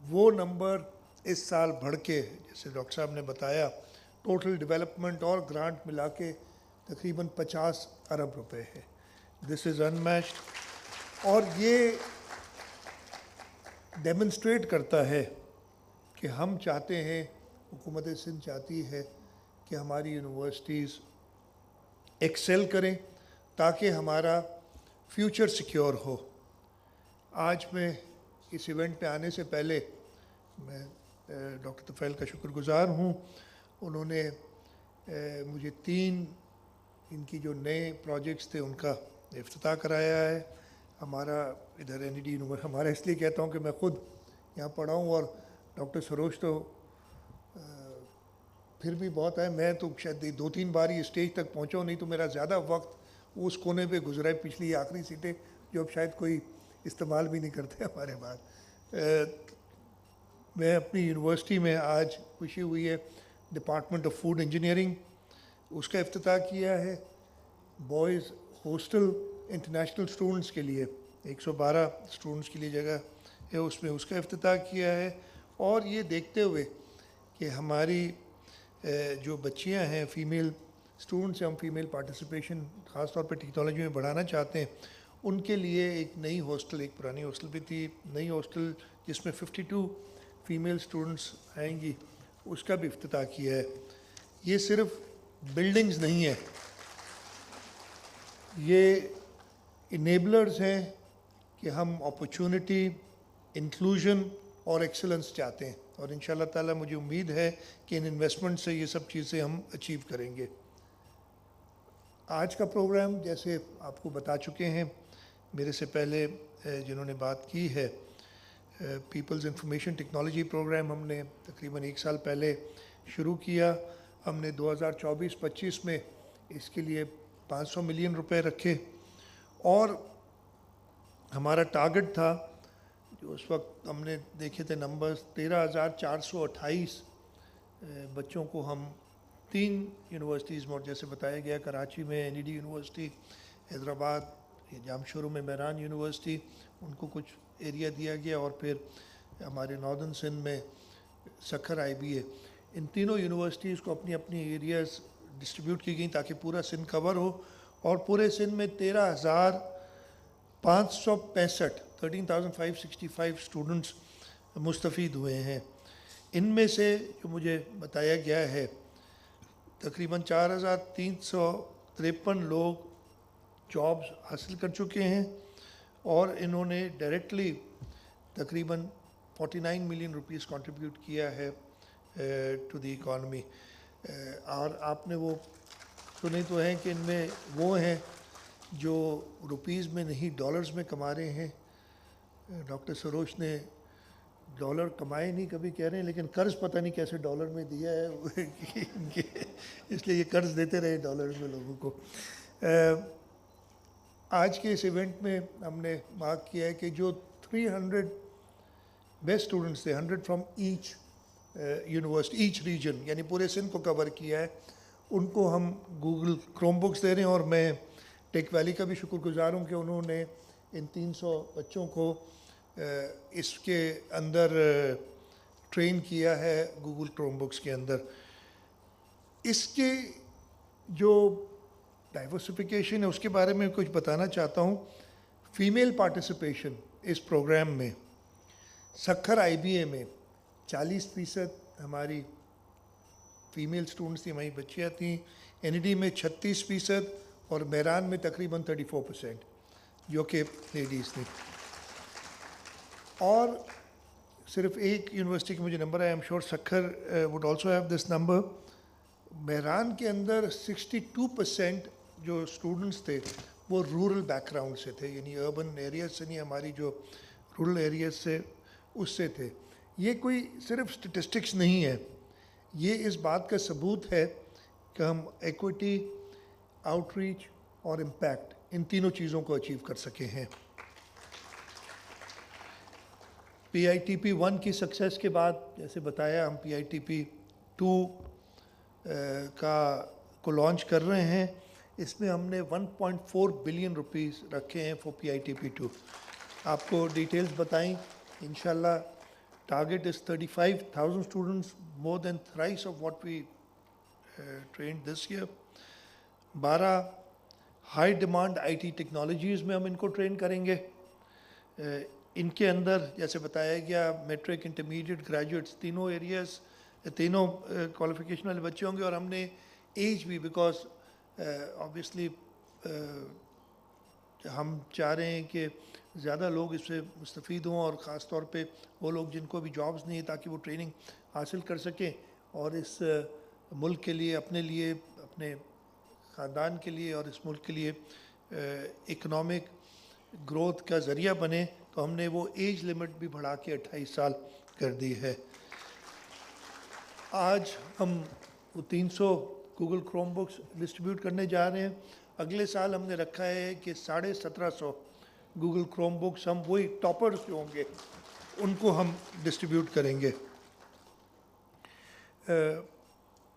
वो नंबर इस साल बढ़ के, जैसे डॉक्टर साहब ने बताया, टोटल डेवलपमेंट और ग्रांट मिला के तकरीबन 50 अरब रुपए है। दिस इज़ अनमैच्ड और ये डेमोन्स्ट्रेट करता है कि हम चाहते हैं, हुकूमत सिंध चाहती है कि हमारी यूनिवर्सिटीज़ एक्सेल करें ताकि हमारा फ्यूचर सिक्योर हो। आज मैं इस इवेंट पे आने से पहले मैं डॉक्टर तुफैल का शुक्रगुज़ार हूँ। उन्होंने मुझे 3 इनकी जो नए प्रोजेक्ट्स थे उनका इफ्तिताह कराया है। हमारा इधर NED यूनिवर्सिटी, हमारा इसलिए कहता हूँ कि मैं ख़ुद यहाँ पढ़ा हूँ और डॉक्टर सरोज तो फिर भी बहुत है। मैं तो शायद 2-3 बार ही स्टेज तक पहुँचा हूँ, नहीं तो मेरा ज़्यादा वक्त उस कोने पे गुजरा है, पिछली आखिरी सीटें जो अब शायद कोई इस्तेमाल भी नहीं करते हमारे बाद। मैं अपनी यूनिवर्सिटी में आज खुशी हुई है, डिपार्टमेंट ऑफ फूड इंजीनियरिंग उसका इफ्तिताह किया है। बॉयज़ हॉस्टल इंटरनेशनल स्टूडेंट्स के लिए 112 स्टूडेंट्स के लिए जगह है, उसमें उसका इफ्तिताह किया है। और ये देखते हुए कि हमारी जो बच्चियां हैं, फ़ीमेल स्टूडेंट्स हैं, हम फीमेल पार्टिसिपेशन ख़ास तौर पे टेक्नोलॉजी में बढ़ाना चाहते हैं। उनके लिए एक नई हॉस्टल, एक पुरानी हॉस्टल भी थी, नई हॉस्टल जिसमें 52 फ़ीमेल स्टूडेंट्स आएंगी, उसका भी इफ्तिताह किया है। ये सिर्फ बिल्डिंग्स नहीं है, ये इनेबलर्स हैं कि हम अपॉर्चुनिटी, इंक्लूजन और एक्सेलेंस चाहते हैं। और इंशाअल्लाह ताला मुझे उम्मीद है कि इन इन्वेस्टमेंट से ये सब चीज़ें हम अचीव करेंगे। आज का प्रोग्राम जैसे आपको बता चुके हैं मेरे से पहले जिन्होंने बात की है, पीपल्स इंफॉर्मेशन टेक्नोलॉजी प्रोग्राम हमने तकरीबन 1 साल पहले शुरू किया। हमने 2024-25 में इसके लिए 500 मिलियन रुपए रखे और हमारा टारगेट था, जो उस वक्त हमने देखे थे नंबर्स, 13,428 बच्चों को हम 3 यूनिवर्सिटीज़ में, जैसे बताया गया कराची में NED यूनिवर्सिटी, हैदराबाद जामशोरू में मेहरान यूनिवर्सिटी, उनको कुछ एरिया दिया गया और फिर हमारे नॉर्दर्न सिंध में सखर IBA, इन तीनों यूनिवर्सिटीज़ को अपनी अपनी एरियाज़ डिस्ट्रीब्यूट की गई ताकि पूरा सिंध कवर हो। और पूरे सिंध में 13,565 स्टूडेंट्स मुस्तफ़ीद हुए हैं। इनमें से जो मुझे बताया गया है तकरीबन 4,353 लोग जॉब्स हासिल कर चुके हैं और इन्होंने डायरेक्टली तकरीबन 49 मिलियन रुपीस कंट्रीब्यूट किया है टू द इकॉनमी। और आपने वो सुने तो हैं कि इनमें वो हैं जो रुपीज़ में नहीं डॉलर्स में कमा रहे हैं। डॉक्टर सरोज ने डॉलर कमाए नहीं कभी कह रहे हैं, लेकिन कर्ज़ पता नहीं कैसे डॉलर में दिया है इसलिए ये कर्ज़ देते रहे डॉलर में लोगों को। आज के इस इवेंट में हमने मार्क किया है कि जो 300 बेस्ट स्टूडेंट्स थे, 100 from each university, each reason, यानी पूरे सिंध को कवर किया है, उनको हम गूगल क्रोम बुक्स दे रहे हैं। और मैं टेक वैली का भी शुक्रगुजार हूँ कि उन्होंने इन 300 बच्चों को इसके अंदर ट्रेन किया है गूगल क्रोम बुक्स के अंदर। इसके जो डाइवर्सिफिकेशन है उसके बारे में कुछ बताना चाहता हूँ। फीमेल पार्टिसिपेशन इस प्रोग्राम में सखर IBA में 40% हमारी फ़ीमेल स्टूडेंट्स थी, हमारी बच्चियाँ थी। NED में 36% और मेहरान में तकरीबन 34% जो कि लेडीज़ थी। और सिर्फ एक यूनिवर्सिटी के मुझे नंबर है, I am sure Sukkur would also have this number. Mehran के अंदर 62% जो स्टूडेंट्स थे वो रूरल बैकग्राउंड से थे, यानी अर्बन एरिया से नहीं, हमारी जो रूरल एरिया से उससे थे। ये कोई सिर्फ स्टेटिस्टिक्स नहीं है, ये इस बात का सबूत है कि हम इक्विटी, आउटरीच और इम्पैक्ट इन तीनों चीज़ों को अचीव कर सके हैं। PITP 1 की सक्सेस के बाद जैसे बताया हम PITP 2 को लॉन्च कर रहे हैं। इसमें हमने 1.4 बिलियन रुपीस रखे हैं फॉर PITP 2। आपको डिटेल्स बताएं इंशाल्लाह। Target is 35,000 students, more than thrice of what we trained this year. 12 high demand IT technologies में हम इनको ट्रेन करेंगे. इनके अंदर जैसे बताया गया मैट्रिक, इंटरमीडिएट, ग्रेजुएट्स तीनों एरियाज़, तीनों क्वालिफिकेशन वाले बच्चे होंगे. और हमने एज भी, बिकॉज ऑब्वियसली हम चाह रहे हैं कि ज़्यादा लोग इससे मुस्तफ़ीद हों, और ख़ास तौर पे वो लोग जिनको भी जॉब्स नहीं है, ताकि वो ट्रेनिंग हासिल कर सकें और इस मुल्क के लिए, अपने लिए, अपने ख़ानदान के लिए और इस मुल्क के लिए इकनॉमिक ग्रोथ का ज़रिया बने. तो हमने वो एज लिमिट भी बढ़ा के 28 साल कर दी है. आज हम वो 300 गूगल क्रोम बुक्स डिस्ट्रीब्यूट करने जा रहे हैं. अगले साल हमने रखा है कि 1750 गूगल क्रोम बुक्स हम वही टॉपर्स जो होंगे उनको हम डिस्ट्रीब्यूट करेंगे.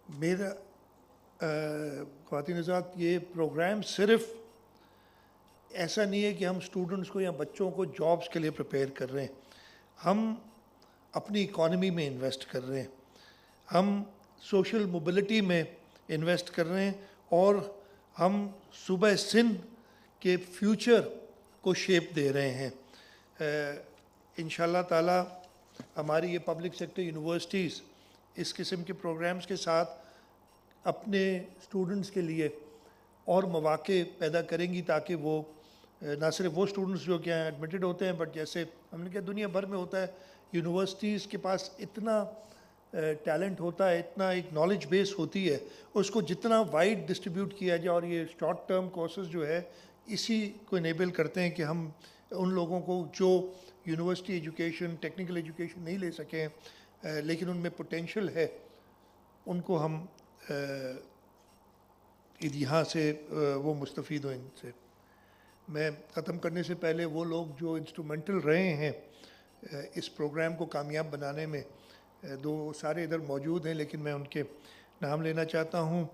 मेरा ख़वातीन हज़रात, ये प्रोग्राम सिर्फ ऐसा नहीं है कि हम स्टूडेंट्स को या बच्चों को जॉब्स के लिए प्रिपेयर कर रहे हैं. हम अपनी इकॉनमी में इन्वेस्ट कर रहे हैं, हम सोशल मोबिलिटी में इन्वेस्ट कर रहे हैं, और हम सूबा सिंध के फ्यूचर को शेप दे रहे हैं. इंशाल्लाह ताला हमारी ये पब्लिक सेक्टर यूनिवर्सिटीज़ इस किस्म के प्रोग्राम्स के साथ अपने स्टूडेंट्स के लिए और मौक़े पैदा करेंगी, ताकि वो ना सिर्फ वो स्टूडेंट्स जो कि एडमिटेड होते हैं, बट जैसे हमने कहा दुनिया भर में होता है, यूनिवर्सिटीज़ के पास इतना टैलेंट होता है, इतना एक नॉलेज बेस होती है, उसको जितना वाइड डिस्ट्रीब्यूट किया जाए. और ये शॉर्ट टर्म कोर्सेज जो है इसी को इनेबल करते हैं कि हम उन लोगों को जो यूनिवर्सिटी एजुकेशन, टेक्निकल एजुकेशन नहीं ले सकें, लेकिन उनमें पोटेंशियल है, उनको हम यहाँ से वो मुस्तफ़ीद हो इनसे. मैं ख़त्म करने से पहले वो लोग जो इंस्ट्रूमेंटल रहे हैं इस प्रोग्राम को कामयाब बनाने में, दो सारे इधर मौजूद हैं, लेकिन मैं उनके नाम लेना चाहता हूँ.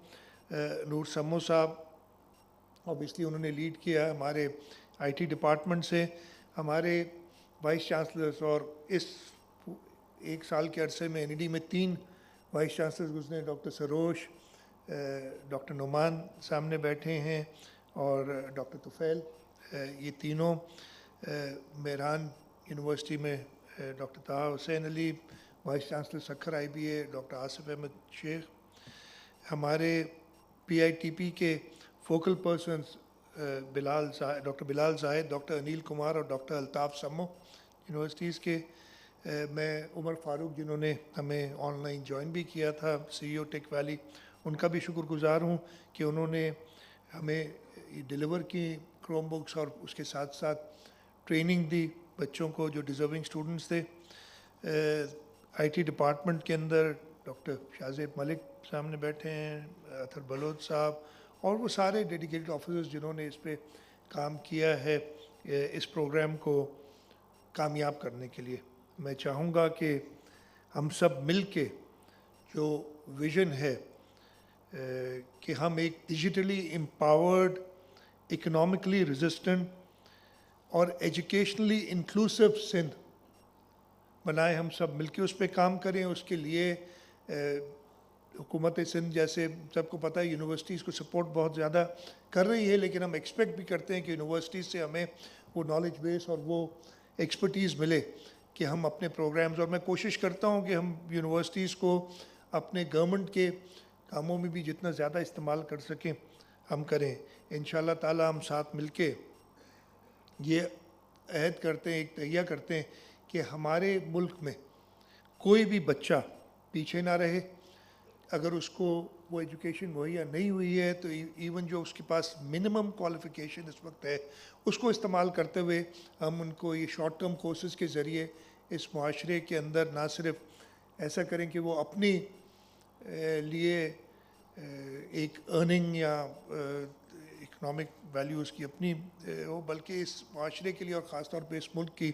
नूर समो साहब, ऑब्वियसली उन्होंने लीड किया हमारे आईटी डिपार्टमेंट से. हमारे वाइस चांसलर्स, और इस एक साल के अरसे में एनईडी में 3 वाइस चांसलर्स गुजरे. डॉक्टर सरोश, डॉक्टर नुमान सामने बैठे हैं, और डॉक्टर तुफैल. ये तीनों मेहरान यूनिवर्सिटी में doctor Taha Hussain Ali, vice chancellor Sukkur IBA doctor Asif Ahmed Sheikh. हमारे PITP के focal persons doctor Bilal Zahid, doctor Anil Kumar और डॉक्टर अल्ताफ़ समो यूनिवर्सिटीज़ के. मैं उमर फ़ारूक, जिन्होंने हमें ऑनलाइन ज्वाइन भी किया था, CEO टेक वैली, उनका भी शुक्रगुज़ार हूँ कि उन्होंने हमें डिलीवर की क्रोम बुक्स और उसके साथ साथ ट्रेनिंग दी बच्चों को जो डिज़र्विंग स्टूडेंट्स थे. IT डिपार्टमेंट के अंदर डॉक्टर शाहजेब मलिक सामने बैठे हैं, अतर बलोच साहब, और वो सारे डेडिकेटेड ऑफिसर्स जिन्होंने इस पे काम किया है इस प्रोग्राम को कामयाब करने के लिए. मैं चाहूँगा कि हम सब मिल के जो विज़न है कि हम एक डिजिटली एम्पावर्ड, इकोनॉमिकली रेजिस्टेंट और एजुकेशनली इंक्लूसिव सिंध बनाए, हम सब मिलके उस पर काम करें. उसके लिए हुकूमत सिंध, जैसे सबको पता है, यूनिवर्सिटीज़ को सपोर्ट बहुत ज़्यादा कर रही है, लेकिन हम एक्सपेक्ट भी करते हैं कि यूनिवर्सिटीज़ से हमें वो नॉलेज बेस और वो एक्सपर्टीज़ मिले कि हम अपने प्रोग्राम्स, और मैं कोशिश करता हूँ कि हम यूनिवर्सिटीज़ को अपने गवर्नमेंट के कामों में भी जितना ज़्यादा इस्तेमाल कर सकें हम करें. इंशाल्लाह ताला हम साथ मिलके ये अहद करते हैं, एक तहिया करते हैं कि हमारे मुल्क में कोई भी बच्चा पीछे ना रहे. अगर उसको वो एजुकेशन मुहैया नहीं हुई है तो इवन जो उसके पास मिनिमम क्वालिफ़िकेशन इस वक्त है उसको इस्तेमाल करते हुए हम उनको ये शॉर्ट टर्म कोर्सेज़ के ज़रिए इस माशरे के अंदर ना सिर्फ ऐसा करें कि वो अपनी लिए एक अर्निंग या इकनॉमिक वैल्यू उसकी अपनी हो, बल्कि इस माशरे के लिए और ख़ास तौर पे इस मुल्क की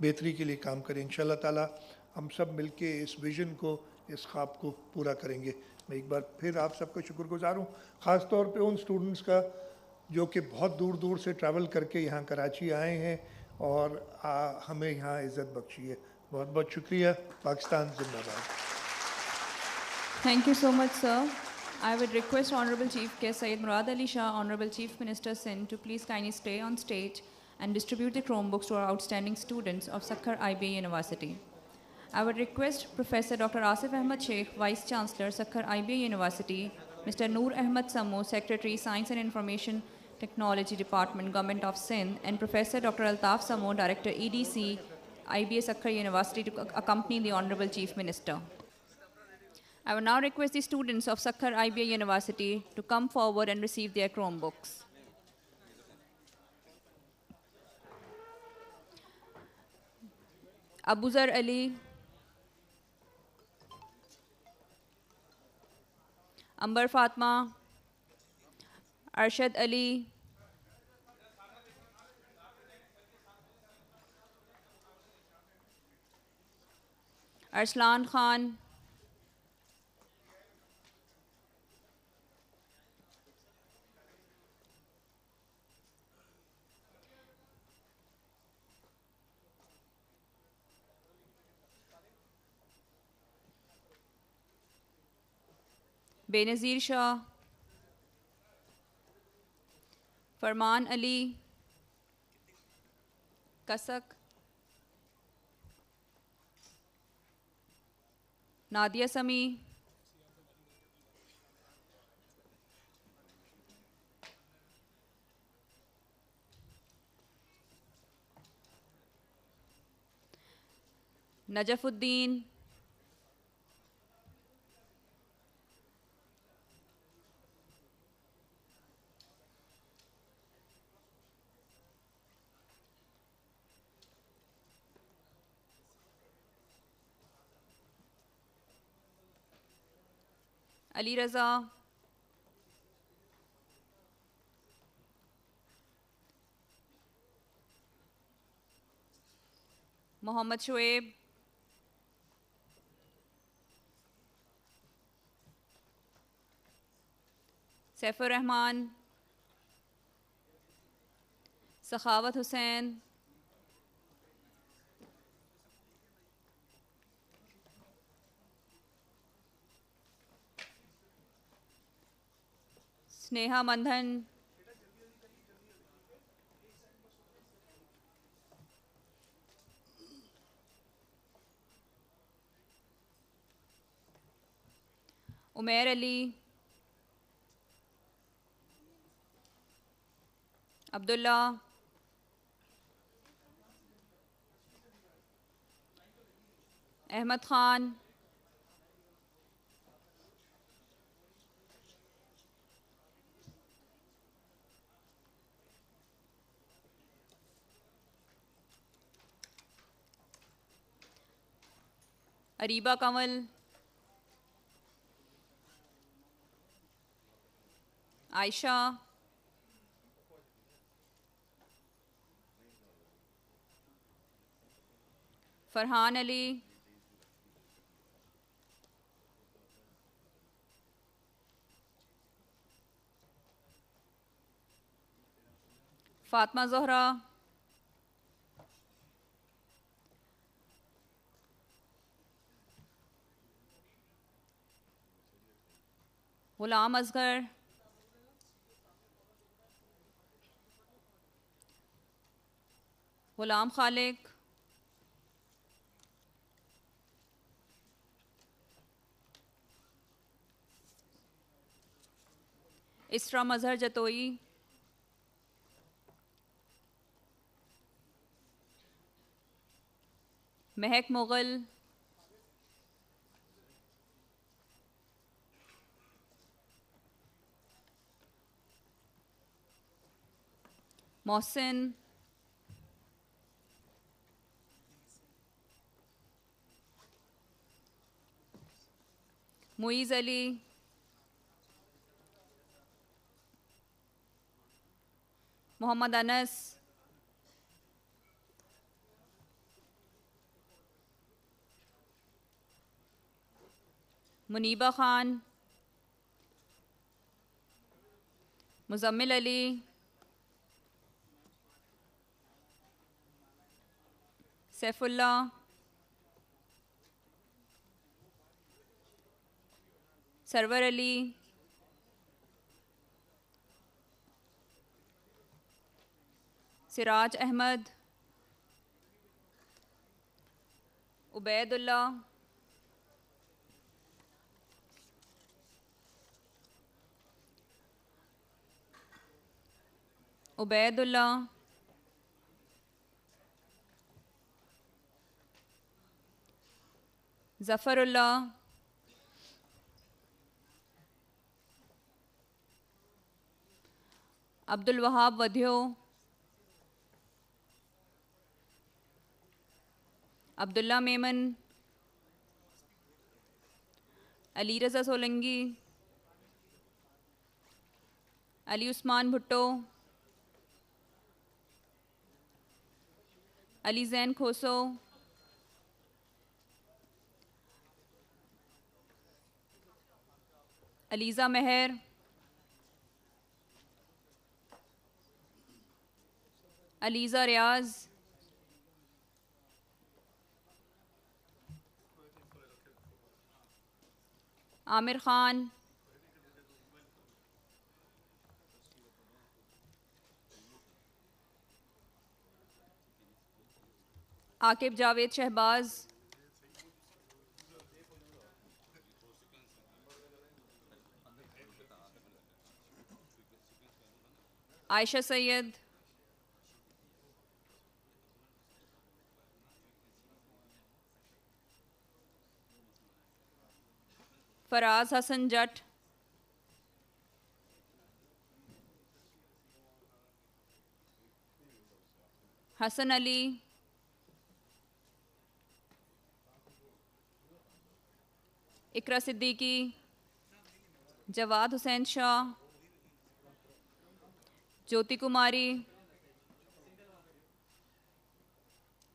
बेहतरी के लिए काम करें. इंशाल्लाह ताला हम सब मिलके इस विज़न को, इस ख्वाब को पूरा करेंगे. मैं एक बार फिर आप सबका शुक्रगुज़ार हूँ, ख़ास तौर पे उन स्टूडेंट्स का जो कि बहुत दूर दूर से ट्रैवल करके यहाँ कराची आए हैं और हमें यहाँ इज़्ज़त बख्शी है. बहुत बहुत शुक्रिया. पाकिस्तान जिंदाबाद. Thank you so much, sir. I would request Honorable Chief Guest Syed Murad Ali Shah, Honorable Chief Minister Sindh, to please kindly stay on stage and distribute the Chromebooks to our outstanding students of Sakhar IBA University. I would request Professor Dr. Asif Ahmed Sheikh, Vice Chancellor, Sakhar IBA University, Mr. Noor Ahmed Sammo, Secretary, Science and Information Technology Department, Government of Sindh, and Professor Dr. Altaf Sammo, Director, EDC, IBA Sakhar University, to accompany the Honorable Chief Minister. I will now request the students of Sakhar IBA University to come forward and receive their Chromebooks. Abuzar Ali, Amber Fatma, Arshad Ali, Arslan Khan, Benazir Shah, Farman Ali, Kasak, Nadia Sami, Najafuddin, Ali Raza, Mohammad Shoaib, Saifur Rahman, Sakhawat Hussain, Sneha Mandhan, Umair Ali, Abdullah, Ahmed Khan, Ariba Kamal, Aisha, Farhan Ali, Fatma Zohra, Ghulam Asghar, Ghulam Khalik, Isra Mazhar Jatoi, Mehak Mughal, Mohsin, Muiz Ali, Muhammad Anas, Muniba Khan, Muzammil Ali, Saifullah, Sarwar Ali, Siraj Ahmad, Ubaidullah, Ubaidullah, Zafarullah, Abdul Wahab वधियो, Abdullah Memon, Ali Raza Solangi, Ali Usman Bhutto, Ali ज़ैन खोसो, अलीज़ा मेहर, अलीज़ा रियाज, आमिर खान, आकिब जावेद शहबाज, आयशा सैयद, फराज हसन जट, हसन अली, इकरा सिद्दीकी, जवाद हुसैन शाह, ज्योति कुमारी,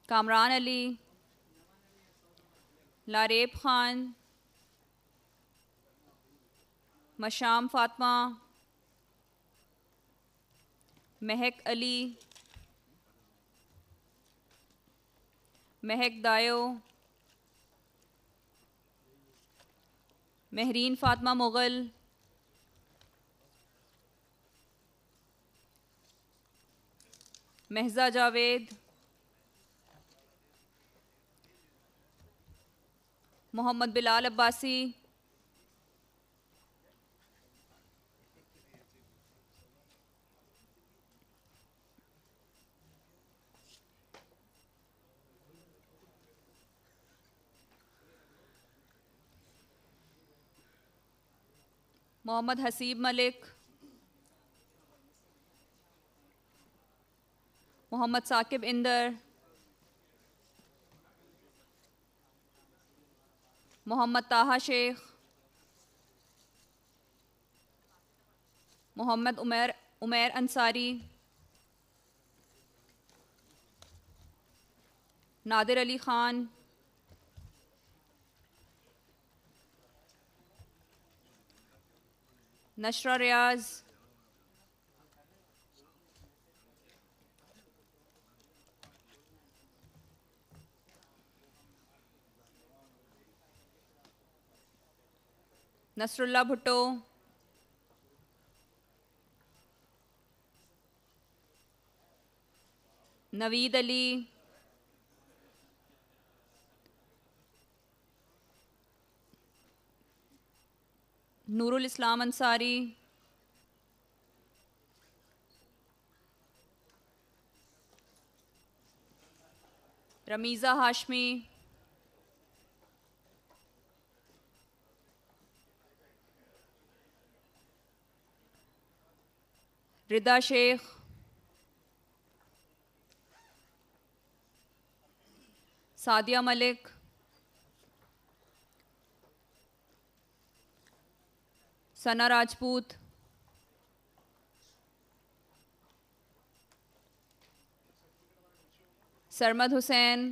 कामरान अली, लारेब खान, मशाम फातमा, महक अली, महक दायो, महरीन फातमा मुग़ल, महजा जावेद, मोहम्मद बिलाल अब्बासी, मोहम्मद हसीब मलिक, मोहम्मद साकिब इंदर, मोहम्मद ताहा शेख, मोहम्मद उमैर अंसारी, नादिर अली ख़ान, नशरा रियाज, नसरुल्ला भुट्टो, नवीद अली, नूरुल इस्लाम अंसारी, रमीज़ा हाशमी, रिदा शेख, सादिया मलिक, सना राजपूत, सरमद हुसैन,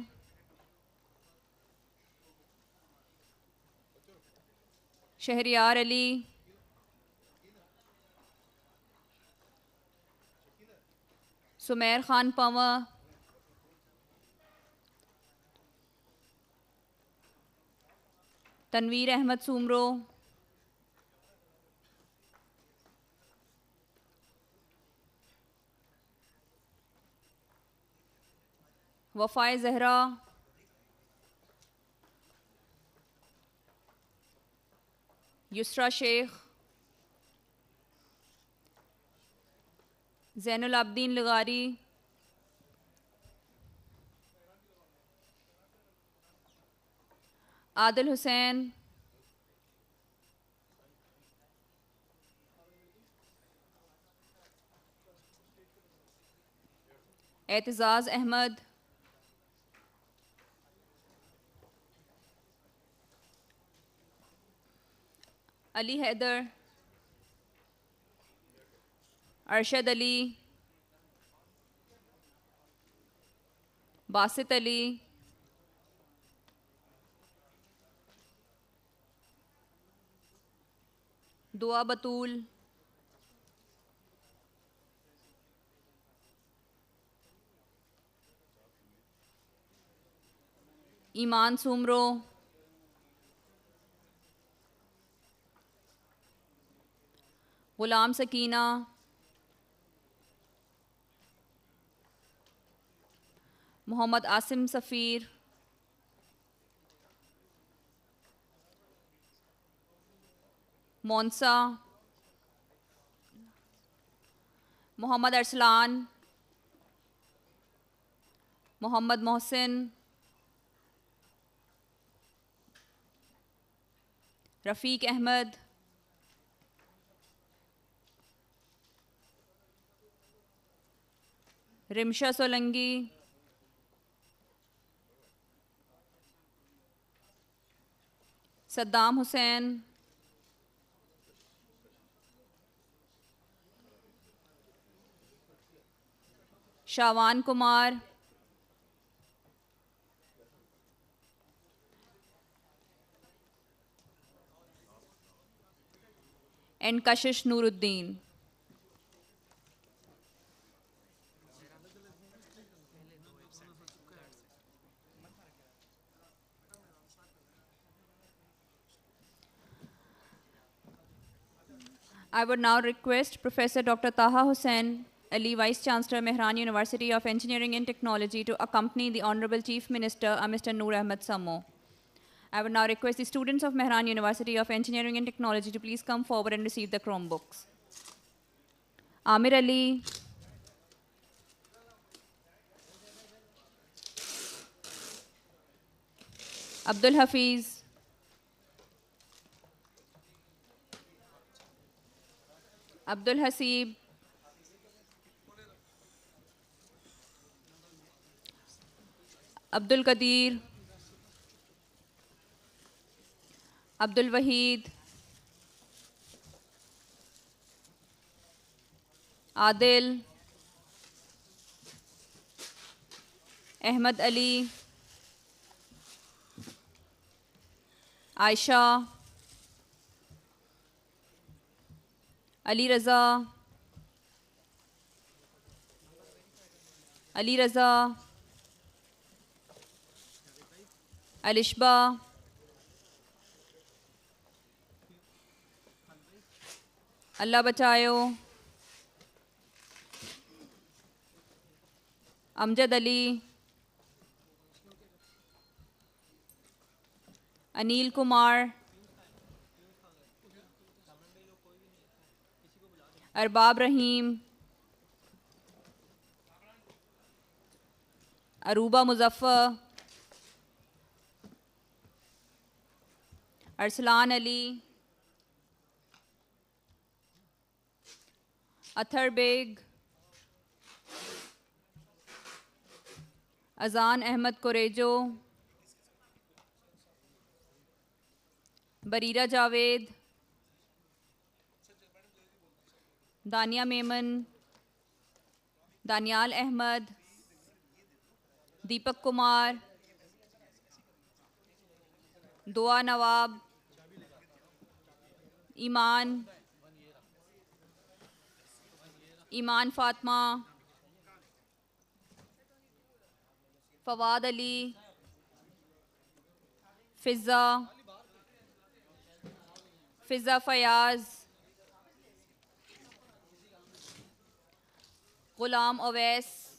शहरियार अली, सुमेर खान पंवा, तनवीर अहमद सुमरो, वफ़ाए ज़हरा, युसरा शेख, ज़ैनुल आबदीन लगारी, आदिल हुसैन, एतजाज़ अहमद, अली हैदर, अरशद अली, बासित अली, दुआ बतूल, ईमान सुमरो, गुलाम सकीना, मोहम्मद आसिम सफ़ीर, मोन्सा, मोहम्मद अरसलान, मोहम्मद मोहसिन, रफ़ीक Ahmad, Rimsha Solangi, Saddam Hussain, शावान Kumar, and Kashish Nooruddin. I would now request Professor Dr. Taha Hussain Ali, Vice Chancellor, Mehran University of Engineering and Technology, to accompany the Honorable Chief Minister, Mr. Noor Ahmed Sammo. I would now request the students of Mehran University of Engineering and Technology to please come forward and receive the Chromebooks. Amir Ali, Abdul Hafiz, Abdul Hasib, Abdul Qadir, Abdul Waheed, Adil, Ahmed Ali, Aisha, Ali Raza, Ali Raza, Alishba, Allah Bachayo, Amjad Ali, Anil Kumar, Arbab Rahim, Aruba Muzaffar, Arslan Ali, Athar Beg, Azan Ahmed Korejo, Barira Javed, Dania Memon, Danial Ahmed, Deepak Kumar, Dua Nawab, Iman, Iman Fatma, Fawad Ali, Fizza, Fizza Fayaz, Ghulam Awais,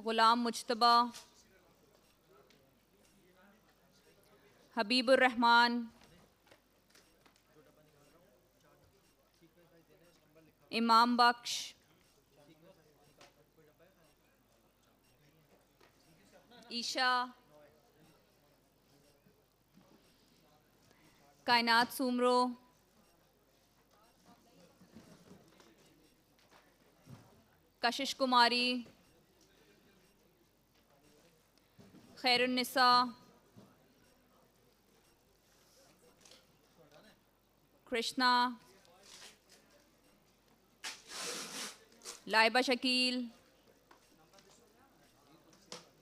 गुलाम मुज्तबा, हबीबुर रहमान, इमाम बख्श, ईशा, कायनात सुमरो, कशिश कुमारी, खैरुन्निसा, Krishna, Laiba Shakeel,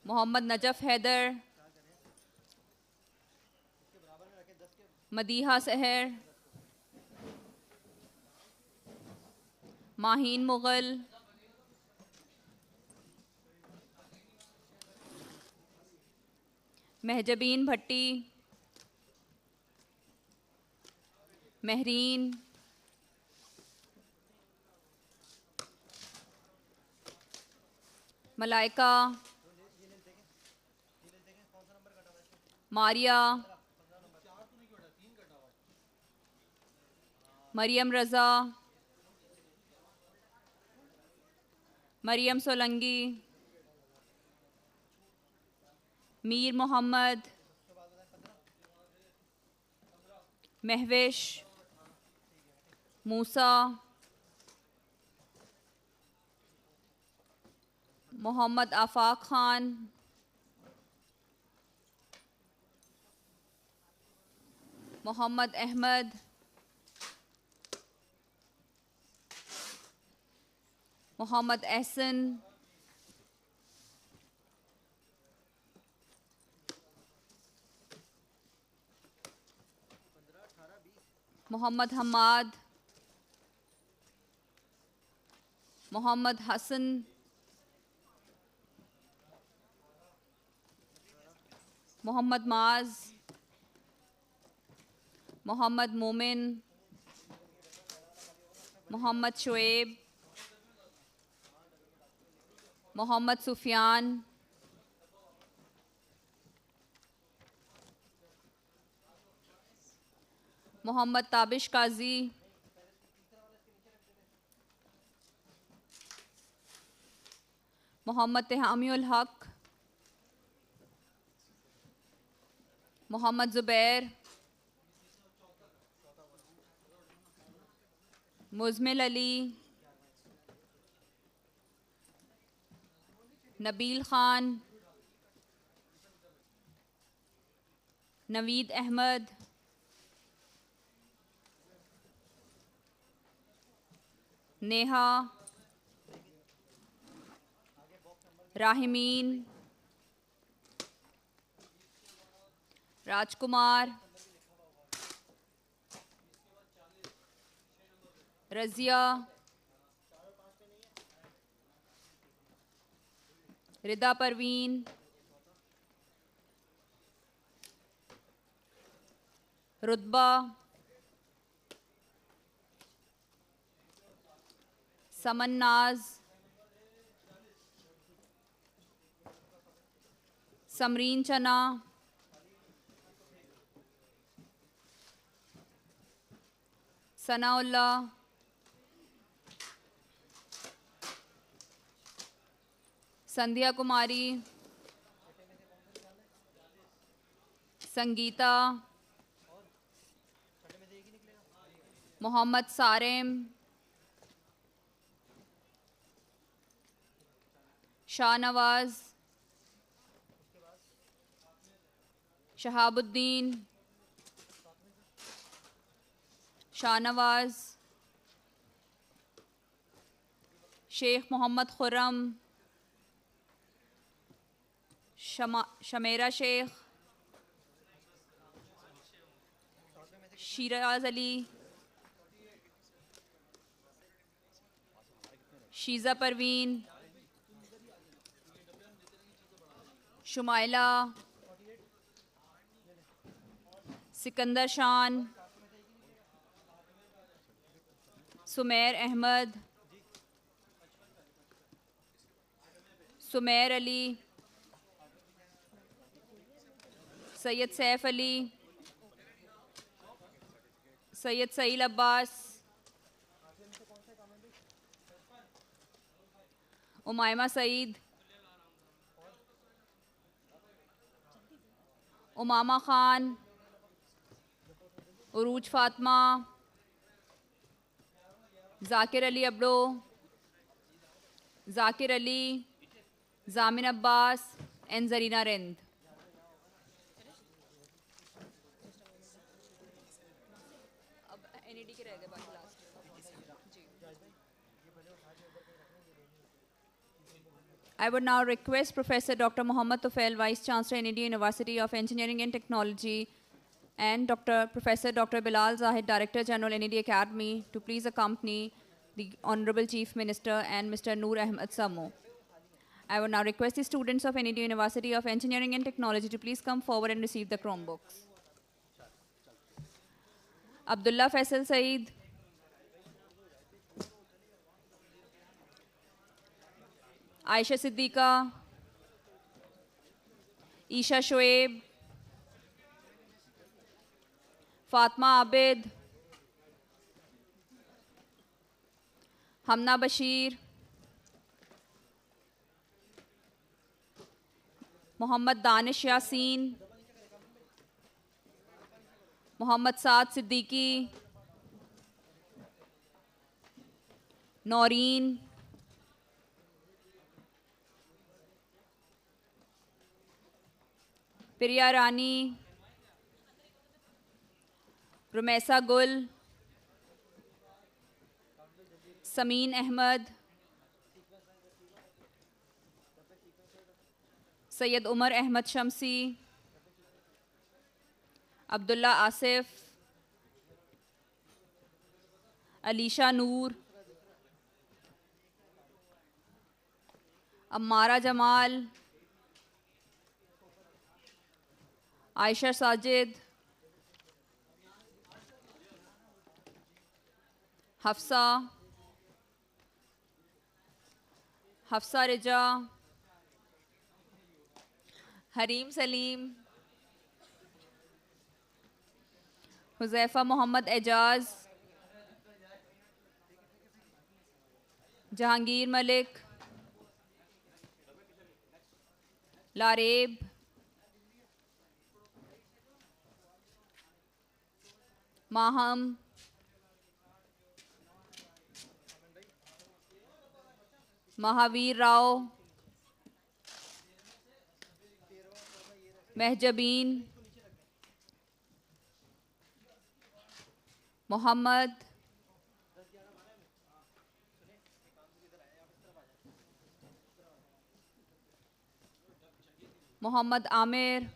Mohammad Najaf Haider, Madiha सहर, माहीन मुग़ल, महजबीन भट्टी, महरीन, मलाइका, मारिया, मरियम रज़ा, मरियम सोलंगी, मीर मोहम्मद, महविश, मूसा, मोहम्मद आफाक खान, मोहम्मद अहमद, मोहम्मद एहसन, मोहम्मद हम्माद, मोहम्मद हसन, मोहम्मद माज, मोहम्मद मोमिन, मोहम्मद शुएब, मोहम्मद सुफियान, मोहम्मद ताबिश काजी, मोहम्मद तेहामियुल हक, मोहम्मद ज़ुबैर, मुज़मिल अली, नबील ख़ान, नवीद अहमद, नेहा, राहिमीन, राजकुमार, रज़िया, रिदा परवीन, रुतबा, समन्नाज, समरीन चना, सनाउल्ला, संध्या कुमारी, संगीता, मोहम्मद सारेम, शाहनवाज, शहाबुद्दीन, शाहनवाज, शेख मोहम्मद खुर्रम, शमेरा शेख, शिराज अली, शीज़ा परवीन, शुमाइला, सिकंदर शान, Sumer Ahmad, Sumer Ali, Syed Saif Ali, Syed सईल Abbas, Umaima Saeed, Umama Khan, उरूज फातिमा, जाकिर अली अबड़ो, जाकिर अली, जामिन Abbas and Zarina Rind. I would now request Professor Dr. Mohammad Tufail, Vice Chancellor, NED University of Engineering and Technology, and Professor Dr. Bilal Zahid, Director General, NED Academy, to please accompany the Honorable Chief Minister and Mr. Noor Ahmed Samo. I would now request the students of NED University of Engineering and Technology to please come forward and receive the Chromebooks. Abdullah Faisal Saeed, Aisha Siddiqa, Isha Shoaib, Fatma Abid, Hamna Bashir, Muhammad Danish Yasin, Muhammad Saad Siddiqui, Noreen, Priya Rani, Rumesa Gul, Sameen Ahmed, Sayyid Umar Ahmed Shamsi, Abdullah Asif, Alisha Noor, Ammara Jamal, Aisha Sajid, Hafsa, Hafsa Rija, Harim Salim, Huzaifa Muhammad Ejaz, Jahangir Malik, Lareb, Maham, Mahavir Rao, Mehjabeen, Muhammad, Muhammad Amir,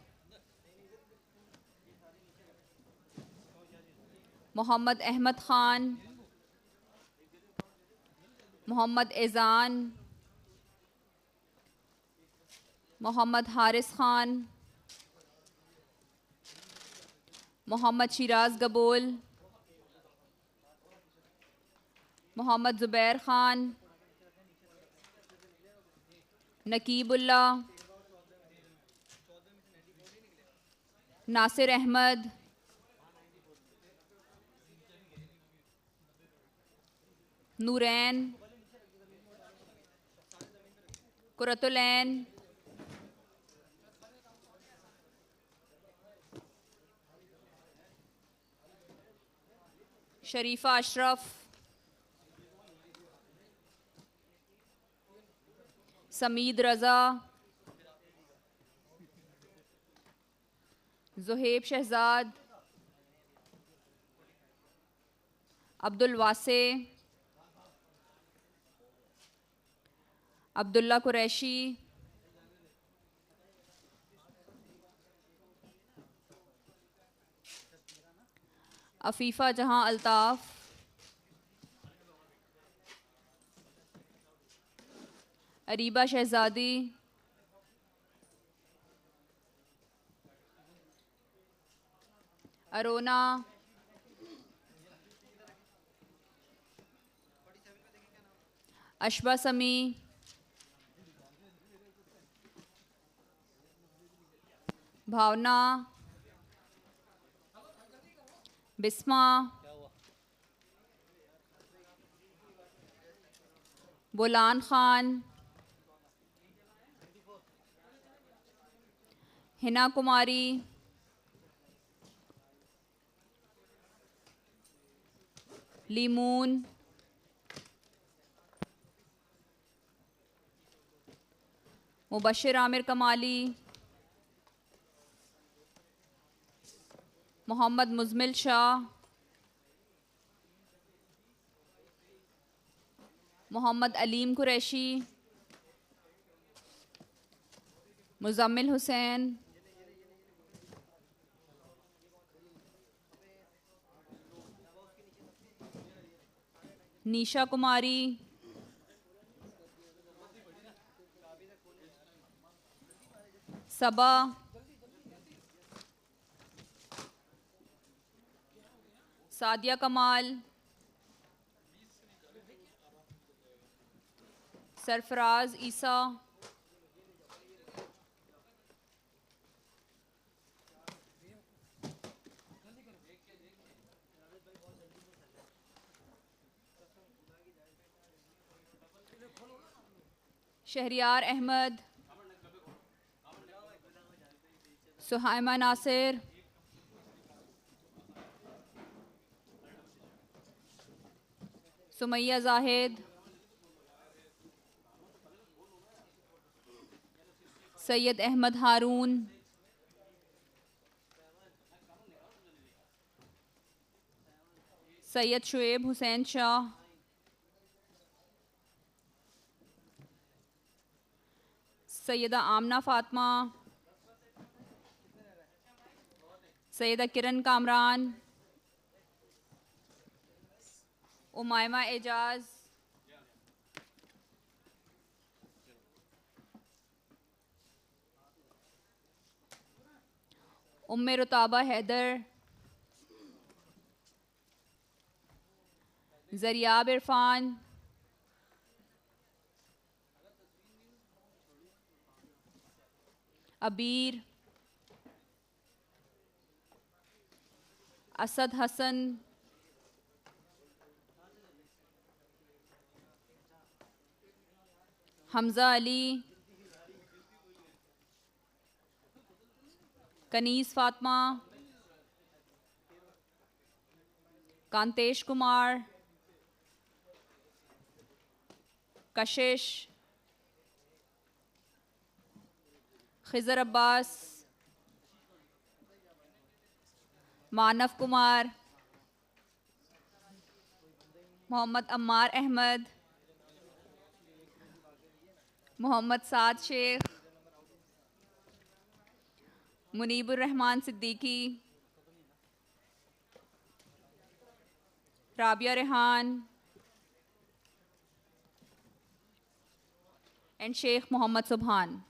Muhammad Ahmed Khan, Muhammad Ezan, Muhammad Haris Khan, Muhammad Shiraz Gabol, Muhammad Zubair Khan, Naqibullah, Nasir Ahmed, Nurain, Kuratulain, Sharifa Ashraf, Sameed Raza, Zohaib Shehzad, Abdul Wase, Abdullah Qureshi, Afifa Jahan Altaf, Ariba Shehzadi, Arona, Ashba Sami, भावना, बिस्मा, बुलान खान, हिना कुमारी, लीमून, मुबशिर आमिर कमाली, मोहम्मद मुजमिल शाह, मोहम्मद अलीम कुरैशी, मुजम्मिल हुसैन, नीशा कुमारी, सबा, सादिया कमाल, सरफराज ईसा, शहरियार अहमद, सुहाइमा नासिर, सुमैया जाहिद, सैयद अहमद हारून, सैयद शुएब हुसैन शाह, सैयदा आमना फातिमा, सैयदा किरण कामरान, उमायमा एजाज, उम्मे रुताबा हैदर, जरियाब इरफान, अबीर, असद हसन, हमजा अली, कनीस फातिमा, कांतेश कुमार, कशिश, खिजर अब्बास, मानव कुमार, मोहम्मद अम्मार अहमद, मोहम्मद साद Sheikh, Munibur Rahman Siddiqui, Rabia Rehan and Sheikh Mohammad सुबहान.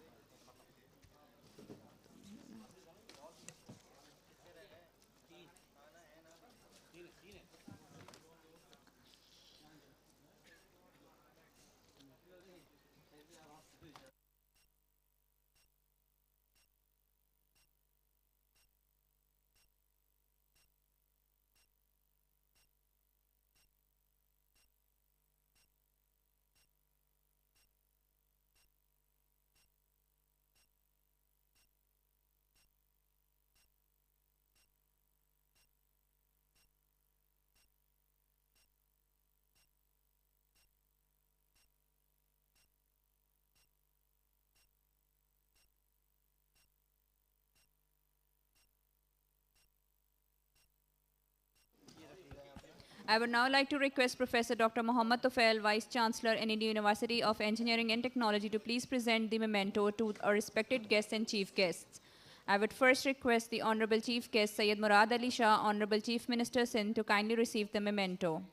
I would now like to request Professor Dr. Mohammad Tufail, Vice Chancellor, NED University of Engineering and Technology, to please present the memento to our respected guests and chief guests. I would first request the Honorable Chief Guest, Syed Murad Ali Shah, Honorable Chief Minister Sindh, to kindly receive the memento.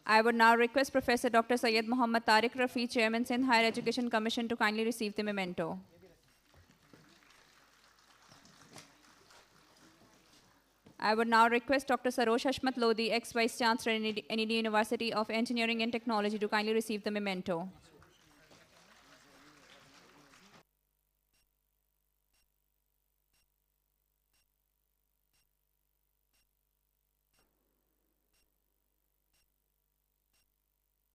I would now request Professor Dr. Syed Muhammad Tariq Rafi, Chairman Sindh Higher Education Commission, to kindly receive the memento. I would now request Dr. Sarosh Hashmat Lodi, ex-Vice Chancellor in NED University of Engineering and Technology, to kindly receive the memento.